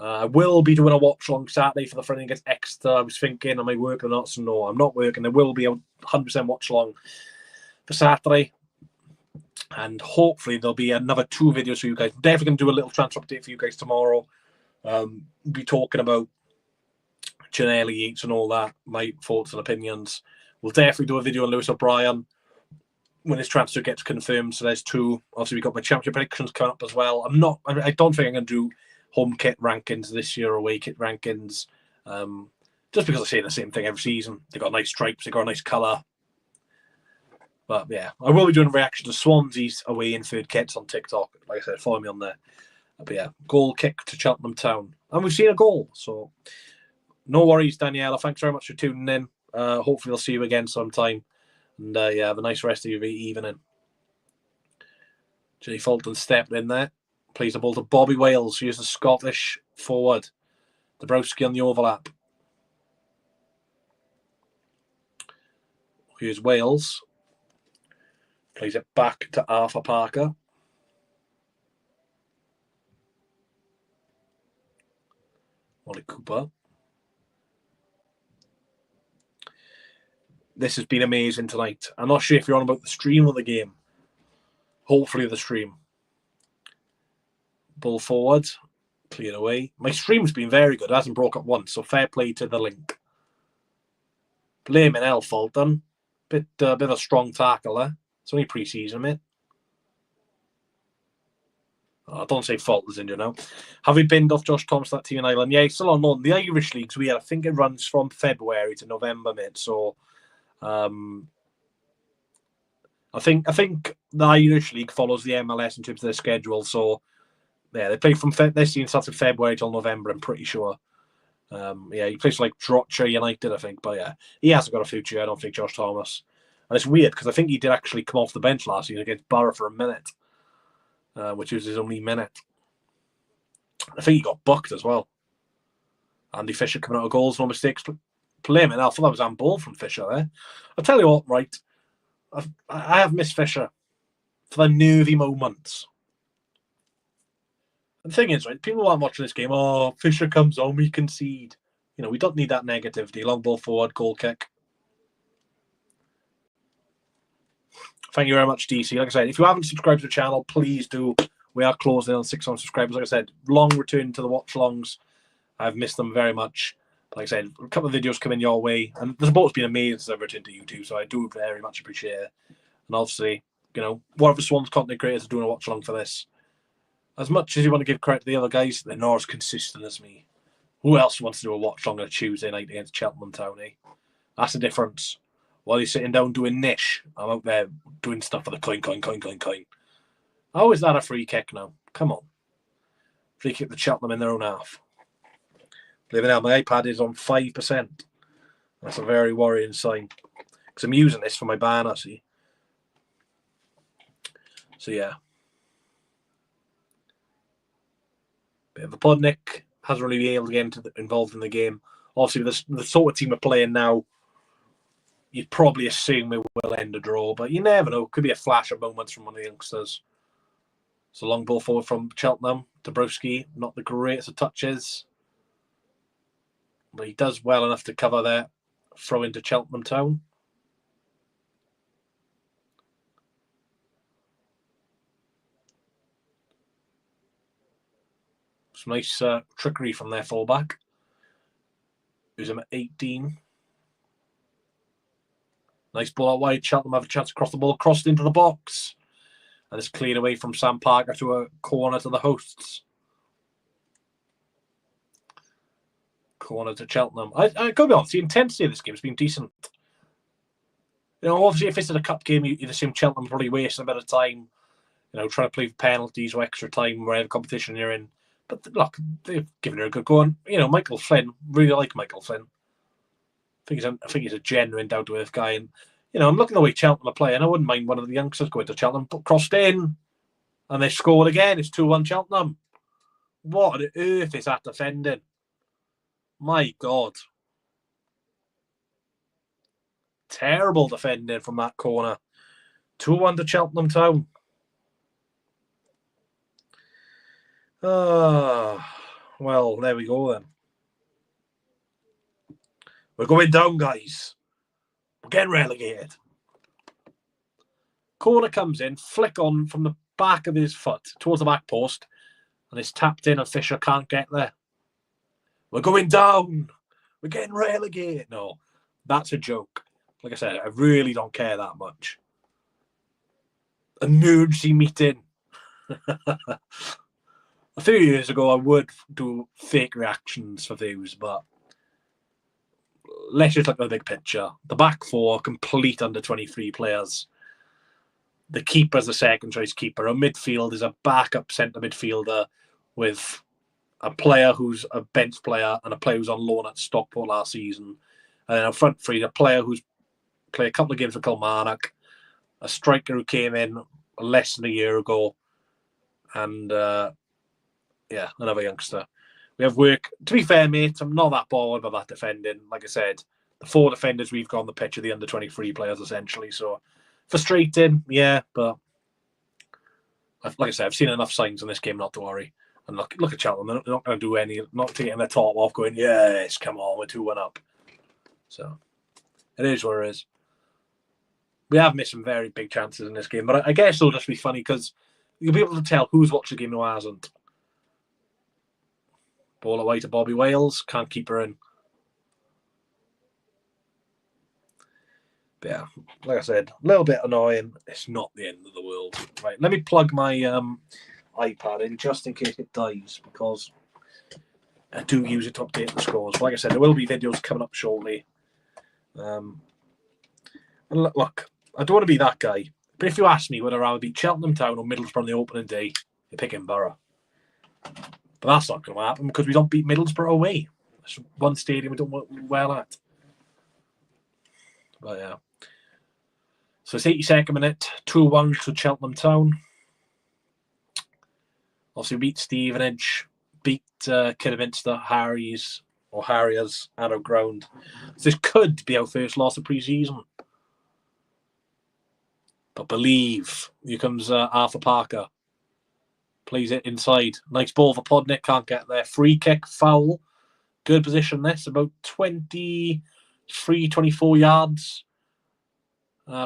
I will be doing a watch-along Saturday for the friendly against Exeter. I was thinking, am I working or not? So no, I'm not working. There will be a 100% watch-along for Saturday. And hopefully there'll be another 2 videos for you guys. I'm definitely going to do a little transfer update for you guys tomorrow. Be talking about Janelle Yates and all that, my thoughts and opinions. We'll definitely do a video on Lewis O'Brien when his transfer gets confirmed. So there's 2. Obviously, we've got my championship predictions coming up as well. I don't think I'm going to do home kit rankings this year, away kit rankings, just because I say the same thing every season. They've got nice stripes, they've got a nice colour. But yeah, I will be doing a reaction to Swansea's away in third kits on TikTok. Like I said, follow me on there. But yeah, goal kick to Cheltenham Town. And we've seen a goal. So no worries, Daniela. Thanks very much for tuning in. Hopefully I'll see you again sometime. And yeah, have a nice rest of your evening. Jay Fulton stepped in there. Plays the ball to Bobby Wales, who's the Scottish forward. Dabrowski on the overlap. Here's Wales. Plays it back to Arthur Parker. Ollie Cooper. This has been amazing tonight. I'm not sure if you're on about the stream or the game. Hopefully the stream. Ball forward. Cleared away. My stream's been very good. It hasn't broke up once, so fair play to the link. Blaming L Fulton. Bit of a strong tackle there. It's only pre-season, mate. Oh, don't say Fulton's injured now. Have we binned off Josh Thompson, that team in Ireland? Yeah, he's still on loan. The Irish leagues, I think it runs from February to November, mate. So, I think the Irish league follows the MLS in terms of their schedule. So, Yeah, they play from this season starts in February till November, I'm pretty sure. Yeah, he plays like Drogheda United, I think. But yeah, he hasn't got a future, I don't think, Josh Thomas. And it's weird because I think he did actually come off the bench last season against Borough for a minute, which was his only minute. I think he got booked as well. Andy Fisher coming out of goals, no mistakes. Play him, and I thought that was handball from Fisher there. I'll tell you what, right? I have missed Fisher for the nervy moments. The thing is, right, people aren't watching this game. Oh, Fisher comes on, we concede. You know, we don't need that negativity. Long ball forward, goal kick. Thank you very much, DC. Like I said, if you haven't subscribed to the channel, please do. We are closing on 600 subscribers. Like I said, long return to the watch-alongs. I've missed them very much. Like I said, a couple of videos coming your way. And the support's been amazing since I've returned to YouTube, so I do very much appreciate it. And obviously, you know, one of the Swans content creators are doing a watch-along for this. As much as you want to give credit to the other guys, they're not as consistent as me. Who else wants to do a watch-along on a Tuesday night against Cheltenham Town, eh? That's the difference. While you're sitting down doing niche, I'm out there doing stuff for the coin. How is that a free kick now? Come on. Free kick the Cheltenham in their own half. Living out, my iPad is on 5%. That's a very worrying sign. Because I'm using this for my banner, see? So, yeah. Bit of a Podnick. Hasn't really been able to get involved in the game. Obviously, the sort of team we're playing now, you'd probably assume it will end a draw, but you never know. Could be a flash of moments from one of the youngsters. It's a long ball forward from Cheltenham. Dabrowski, not the greatest of touches. But he does well enough to cover there. Throw into Cheltenham Town. Some nice trickery from their fullback. Who's him at 18. Nice ball out wide. Cheltenham have a chance to cross the ball. Crossed into the box. And it's cleared away from Sam Parker to a corner to the hosts. Corner to Cheltenham. I gotta be honest, the intensity of this game has been decent. You know, obviously, if it's a cup game, you'd assume Cheltenham probably wasting a bit of time, you know, trying to play penalties or extra time, whatever competition you're in. But look, they've given her a good go. And, you know, Michael Flynn, really like Michael Flynn. I think he's a genuine down-to-earth guy. And, you know, I'm looking at the way Cheltenham are playing. I wouldn't mind one of the youngsters going to Cheltenham, but crossed in, and they scored again. It's 2-1 Cheltenham. What on earth is that defending? My God. Terrible defending from that corner. 2-1 to Cheltenham Town. Well, there we go then. We're going down, guys. We're getting relegated. Corner comes in, flick on from the back of his foot towards the back post, and it's tapped in and Fisher can't get there. We're going down. We're getting relegated. No, that's a joke. Like I said, I really don't care that much. Emergency meeting. A few years ago, I would do fake reactions for views, but let's just look at the big picture. The back four, complete under 23 players. The keeper's a second choice keeper. A midfield is a backup centre midfielder with a player who's a bench player and a player who's on loan at Stockport last season. And then a front three, a player who's played a couple of games for Kilmarnock, a striker who came in less than a year ago, and yeah, another youngster. We have work. To be fair, mate, I'm not that bothered by that defending. Like I said, the four defenders we've got on the pitch are the under 23 players essentially. So frustrating, yeah, but like I said, I've seen enough signs in this game not to worry. And look at Cheltenham. They're not going to do any, not taking their top off, going, yes, come on, we're 2-1 up. So it is what it is. We have missed some very big chances in this game, but I guess it'll just be funny because you'll be able to tell who's watched the game and who hasn't. Ball away to Bobby Wales. Can't keep her in. But yeah, like I said, a little bit annoying. It's not the end of the world. Right, let me plug my iPad in just in case it dies because I do use it to update the scores. Like I said, there will be videos coming up shortly. And look, I don't want to be that guy. But if you ask me whether I would beat Cheltenham Town or Middlesbrough on the opening day, you're picking Borough. But that's not going to happen because we don't beat Middlesbrough away. That's one stadium we don't work well at. But yeah. So it's 82nd minute, 2-1 to Cheltenham Town. Obviously beat Stevenage, beat Kidderminster, Harriers at our ground. So this could be our first loss of pre-season. But believe, here comes Arthur Parker. Plays it inside. Nice ball for Podnick, can't get there. Free kick, foul. Good position this, about 23, 24 yards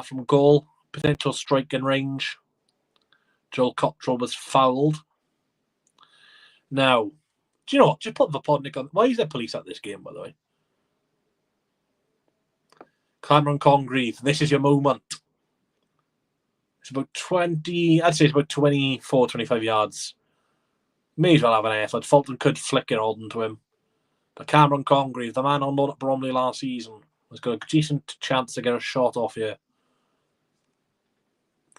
from goal. Potential striking range. Joel Cottrell was fouled. Now, do you know what? Just put the Podnick on. Why is there police at this game, by the way? Cameron Congreve, this is your moment. It's about 20, I'd say it's about 24, 25 yards. May as well have an effort. Fulton could flick it on to him. But Cameron Congreve, the man on loan at Bromley last season, has got a decent chance to get a shot off here.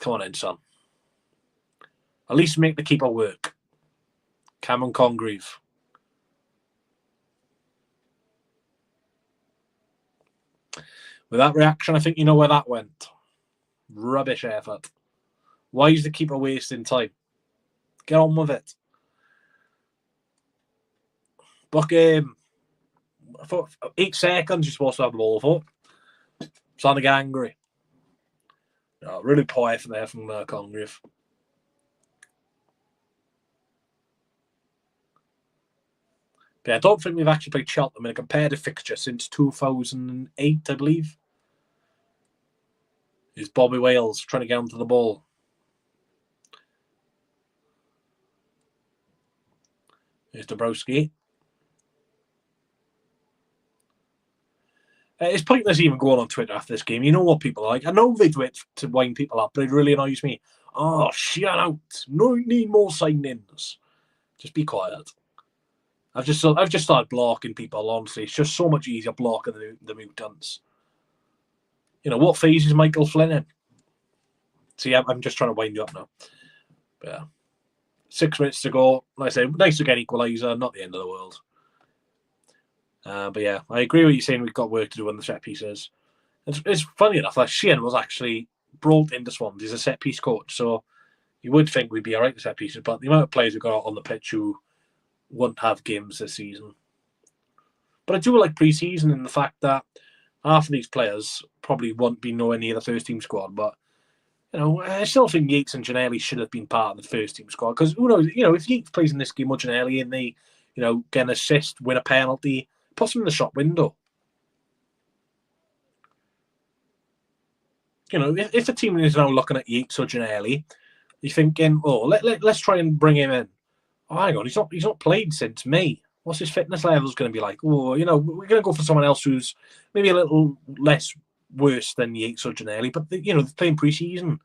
Come on in, son. At least make the keeper work. Cameron Congreve. With that reaction, I think you know where that went. Rubbish effort. Why is the keeper wasting time? Get on with it. Book him. For 8 seconds, you're supposed to have the ball for. Starting to get angry. No, really poor effort there from Congreve. But I don't think we've actually played Cheltenham in a comparative fixture since 2008, I believe. Is Bobby Wales trying to get onto the ball. Here's Dabrowski. It's pointless even going on Twitter after this game. You know what people are like. I know they do it to wind people up, but it really annoys me. Oh, shut out. No need more signings. Just be quiet. I've just started blocking people, honestly. It's just so much easier blocking the mutants. You know, what phase is Michael Flynn in? See, I'm just trying to wind you up now. But yeah. 6 minutes to go. Like I say, nice to get equaliser. Not the end of the world. But yeah, I agree with you saying we've got work to do on the set pieces. It's funny enough, like Sheehan was actually brought into Swans. He's a set piece coach, so you would think we'd be all right with set pieces, but the amount of players we've got on the pitch who won't have games this season. But I do like pre-season in the fact that half of these players probably won't be nowhere near the first team squad, but you know, I still think Yates and Ginnelly should have been part of the first team squad because who knows, you know, if Yates plays in this game or Ginnelly and they, you know, get an assist, win a penalty, puts them in the shop window. You know, if the team is now looking at Yates or Ginnelly, you're thinking, oh, let's try and bring him in. Oh, hang on, he's not played since May. What's his fitness levels going to be like? Oh, you know, we're going to go for someone else who's maybe a little less worse than Yates or Ginnelly, but you know, they're playing pre-season.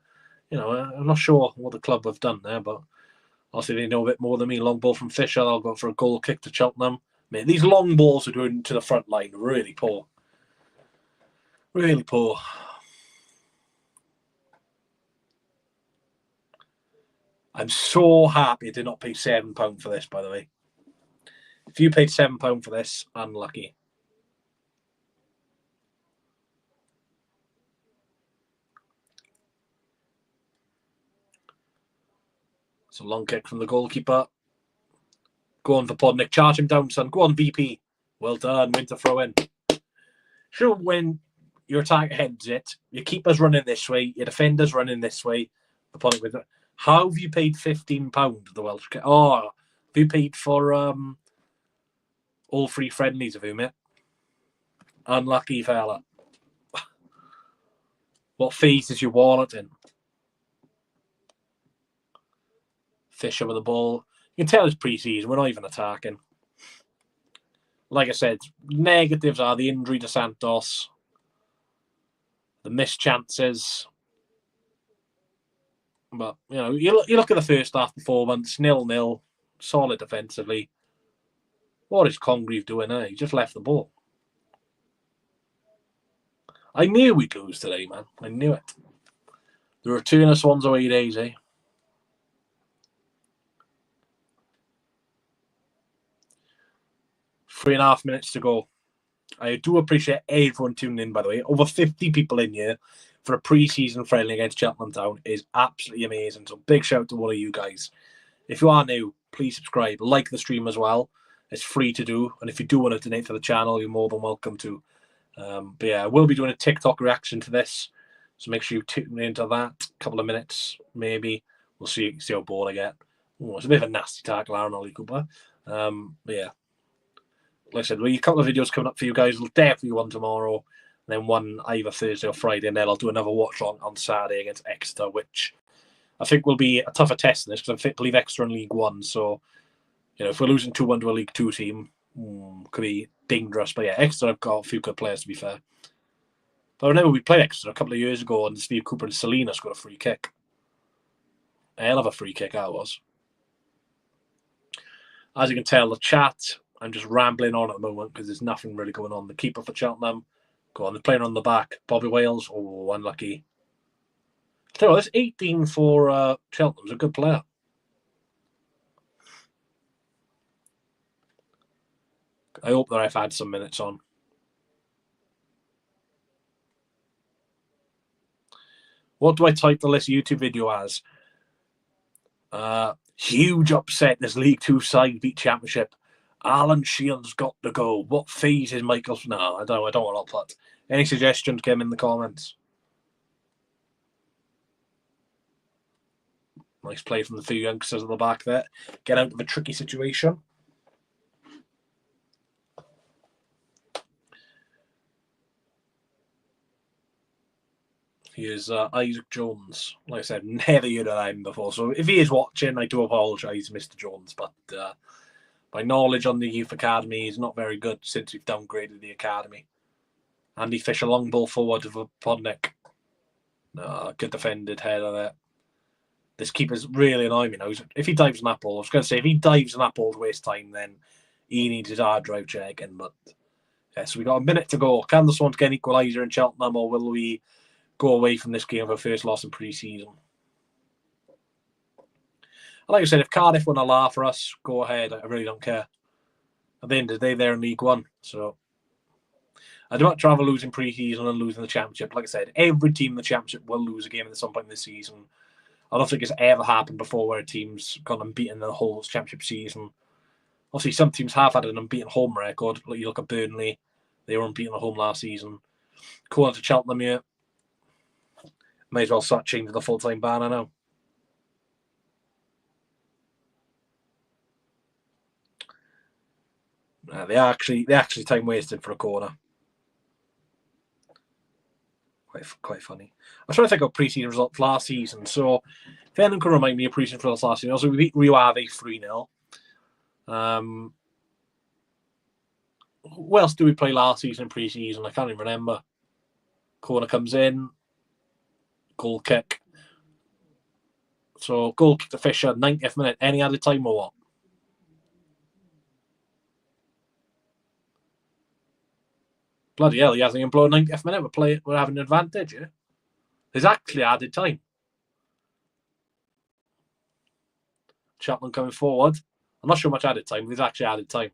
You know, I'm not sure what the club have done there, but obviously they know a bit more than me. Long ball from Fisher, I'll go for a goal kick to Cheltenham. Man, these long balls are doing to the front line really poor. Really poor. I'm so happy I did not pay £7 for this, by the way. If you paid £7 for this, unlucky. It's a long kick from the goalkeeper. Go on for Podnick. Charge him down, son. Go on, VP. Well done. Win to throw in. Sure, when your attack heads it, your keeper's running this way, your defender's running this way. The Podnick with it. How have you paid £15, the Welsh kid? Oh, have you paid for all 3 friendlies of him, mate? Unlucky fella. What phase is your wallet in? Fisher with the ball. You can tell it's pre-season. We're not even attacking. Like I said, negatives are the injury to Santos, the missed chances. But, you know, you look at the first half performance, 0-0, solid defensively. What is Congreve doing there? He just left the ball. I knew we'd lose today, man. I knew it. The return of Swans away days, eh? 3.5 minutes to go. I do appreciate everyone tuning in, by the way. Over 50 people in here for a pre-season friendly against Cheltenham Town is absolutely amazing. So big shout out to all of you guys. If you are new, please subscribe. Like the stream as well. It's free to do. And if you do want to donate to the channel, you're more than welcome to. But yeah, I will be doing a TikTok reaction to this. So make sure you tune into that. A couple of minutes, maybe. We'll see how bored I get. Oh, it's a bit of a nasty tackle, Aaron Ollie Cooper. But yeah. Like I said, a couple of videos coming up for you guys. We'll definitely one tomorrow, and then one either Thursday or Friday, and then I'll do another watch on Saturday against Exeter, which I think will be a tougher test than this because I believe Exeter in League One. So, if we're losing 2-1 to a League Two team, could be dangerous. But yeah, Exeter have got a few good players, to be fair. But I remember we played Exeter a couple of years ago, and Steve Cooper and Salinas got a free kick. A hell of a free kick that was. As you can tell, the chat, I'm just rambling on at the moment because there's nothing really going on. The keeper for Cheltenham, go on, they're playing on the back. Bobby Wales, unlucky. Tell you what, this 18 for Cheltenham's a good player. I hope that I've had some minutes on. What do I title this YouTube video as? Huge upset. This League Two side beat Championship. Alan Sheehan's got to go. What phase is Michael's? No, I don't want to put. Any suggestions, get them in the comments. Nice play from the few youngsters at the back there. Get out of a tricky situation. Here's Isaac Jones. Like I said, never heard of him before. So if he is watching, I do apologise, Mr. Jones. But my knowledge on the youth academy is not very good since we've downgraded the academy. Andy Fisher, long ball forward of a Podnick. Good defended header there. This keeper's really annoying me now. If he dives in that ball, I was going to say, if he dives in that ball to waste time, then he needs his hard drive checking. But yeah, so we got a minute to go. Can the Swans get an equaliser in Cheltenham, or will we go away from this game for a first loss in pre-season? Like I said, if Cardiff want to laugh for us, go ahead. I really don't care. At the end of the day, they're in League One. So I'd much rather losing pre-season than losing the Championship. Like I said, every team in the Championship will lose a game at some point this season. I don't think it's ever happened before where a team's gone unbeaten in the whole Championship season. Obviously, some teams have had an unbeaten home record. Like you look at Burnley, they were unbeaten at home last season. Going to Cheltenham here. May as well start changing the full-time banner now. They actually time wasted for a corner. Quite funny. I'm trying to think of pre-season results last season. So if anyone can remind me of pre-season results last season, also we beat Rio Ave 3-0. Who else do we play last season in pre-season? I can't even remember. Corner comes in. Goal kick. So goal kick to Fisher, 90th minute. Any added time or what? Bloody hell, he hasn't even blown 90th minute. We're having an advantage, yeah? There's actually added time. Cheltenham coming forward. I'm not sure much added time, but there's actually added time.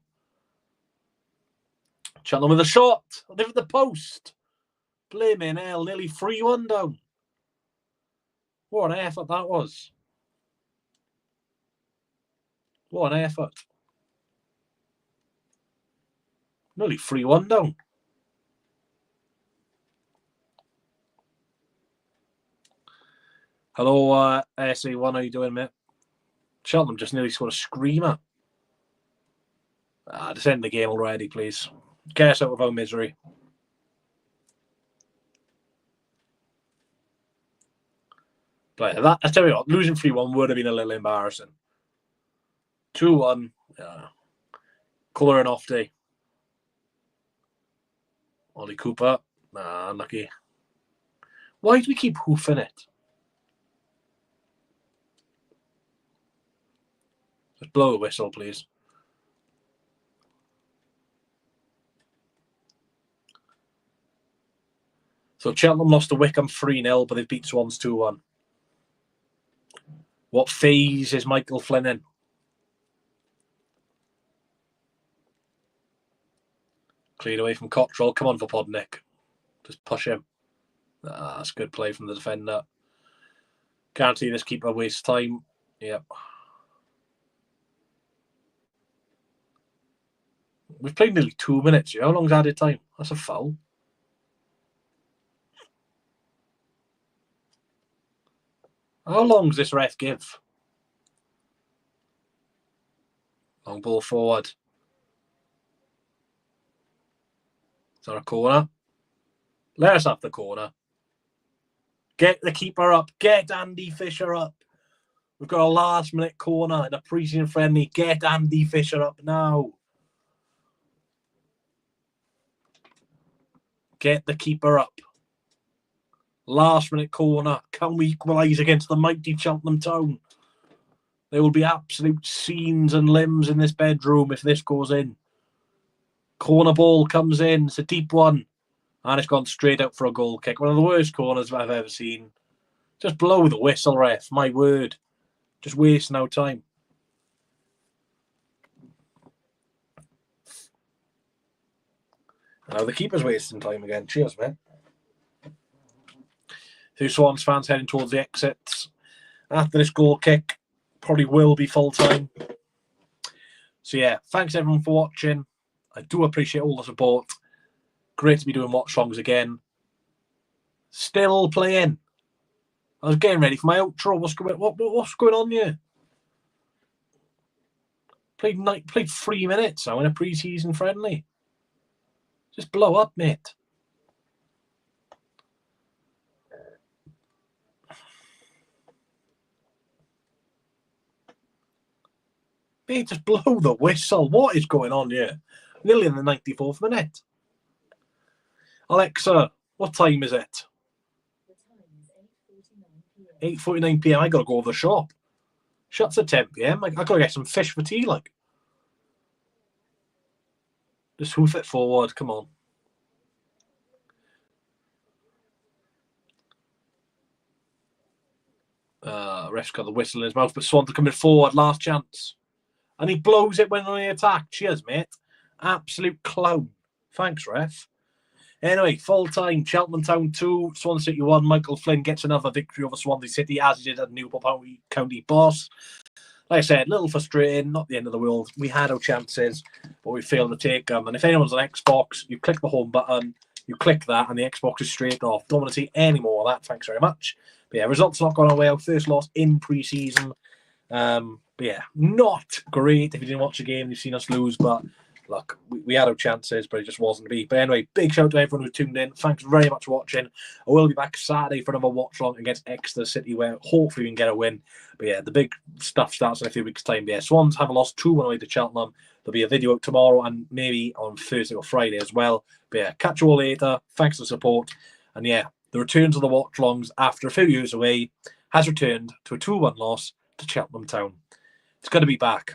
Cheltenham with a shot. They've at the post. Blaming hell, nearly 3-1 down. What an effort that was. What an effort. Nearly 3-1 down. Hello, SA1, how you doing, mate? Cheltenham just nearly scored a screamer. Just end the game already, please. Get us out of our misery. But that, I tell you what, losing 3-1 would have been a little embarrassing. 2-1, colour and off day. Ollie Cooper, unlucky. Why do we keep hoofing it? Just blow the whistle, please. So Cheltenham lost to Wickham 3-0, but they've beat Swans 2-1. What phase is Michael Flynn in? Cleared away from Cottrell. Come on for Podnick. Just push him. That's good play from the defender. Guarantee this keeper wastes time. Yep. We've played nearly 2 minutes. How long's added time? That's a foul. How long does this ref give? Long ball forward. Is there a corner? Let us have the corner. Get the keeper up. Get Andy Fisher up. We've got a last-minute corner in a pre-season friendly. Get Andy Fisher up now. Get the keeper up. Last-minute corner. Can we equalise against the mighty Cheltenham Town? There will be absolute scenes and limbs in this bedroom if this goes in. Corner ball comes in. It's a deep one. And it's gone straight out for a goal kick. One of the worst corners I've ever seen. Just blow the whistle, ref. My word. Just wasting our time. Now the keeper's wasting time again. Cheers, mate. Two Swans fans heading towards the exits. After this goal kick, probably will be full time. So yeah, thanks everyone for watching. I do appreciate all the support. Great to be doing watch-alongs again. Still playing. I was getting ready for my outro. What's going on here? Played 3 minutes now in a pre-season friendly. Just blow up, mate. Mate, just blow the whistle. What is going on here? Nearly in the 94th minute. Alexa, what time is it? The time is 8:49 p.m. I got to go to the shop. Shuts at 10 p.m. I got to get some fish for tea, like. Just hoof it forward. Come on. Ref's got the whistle in his mouth, but Swans are coming forward. Last chance. And he blows it when on the attack. Cheers, mate. Absolute clown. Thanks, ref. Anyway, full time. Cheltenham Town 2, Swansea City 1. Michael Flynn gets another victory over Swansea City, as he did at Newport County Boss. Like I said, a little frustrating, not the end of the world. We had our chances, but we failed to take them. And if anyone's on Xbox, you click the home button, you click that, and the Xbox is straight off. Don't want to see any more of that. Thanks very much. But yeah, results not going our way. Our first loss in pre-season. But yeah, not great. If you didn't watch the game, you've seen us lose, but look, we had our chances, but it just wasn't to be. But anyway, big shout out to everyone who tuned in. Thanks very much for watching. I will be back Saturday for another watch along against Exeter City, where hopefully we can get a win. But yeah, the big stuff starts in a few weeks' time. But yeah, Swans have lost 2-1 away to Cheltenham. There'll be a video out tomorrow and maybe on Thursday or Friday as well. But yeah, catch you all later. Thanks for the support. And yeah, the return to the watch alongs after a few years away has returned to a 2-1 loss to Cheltenham Town. It's going to be back.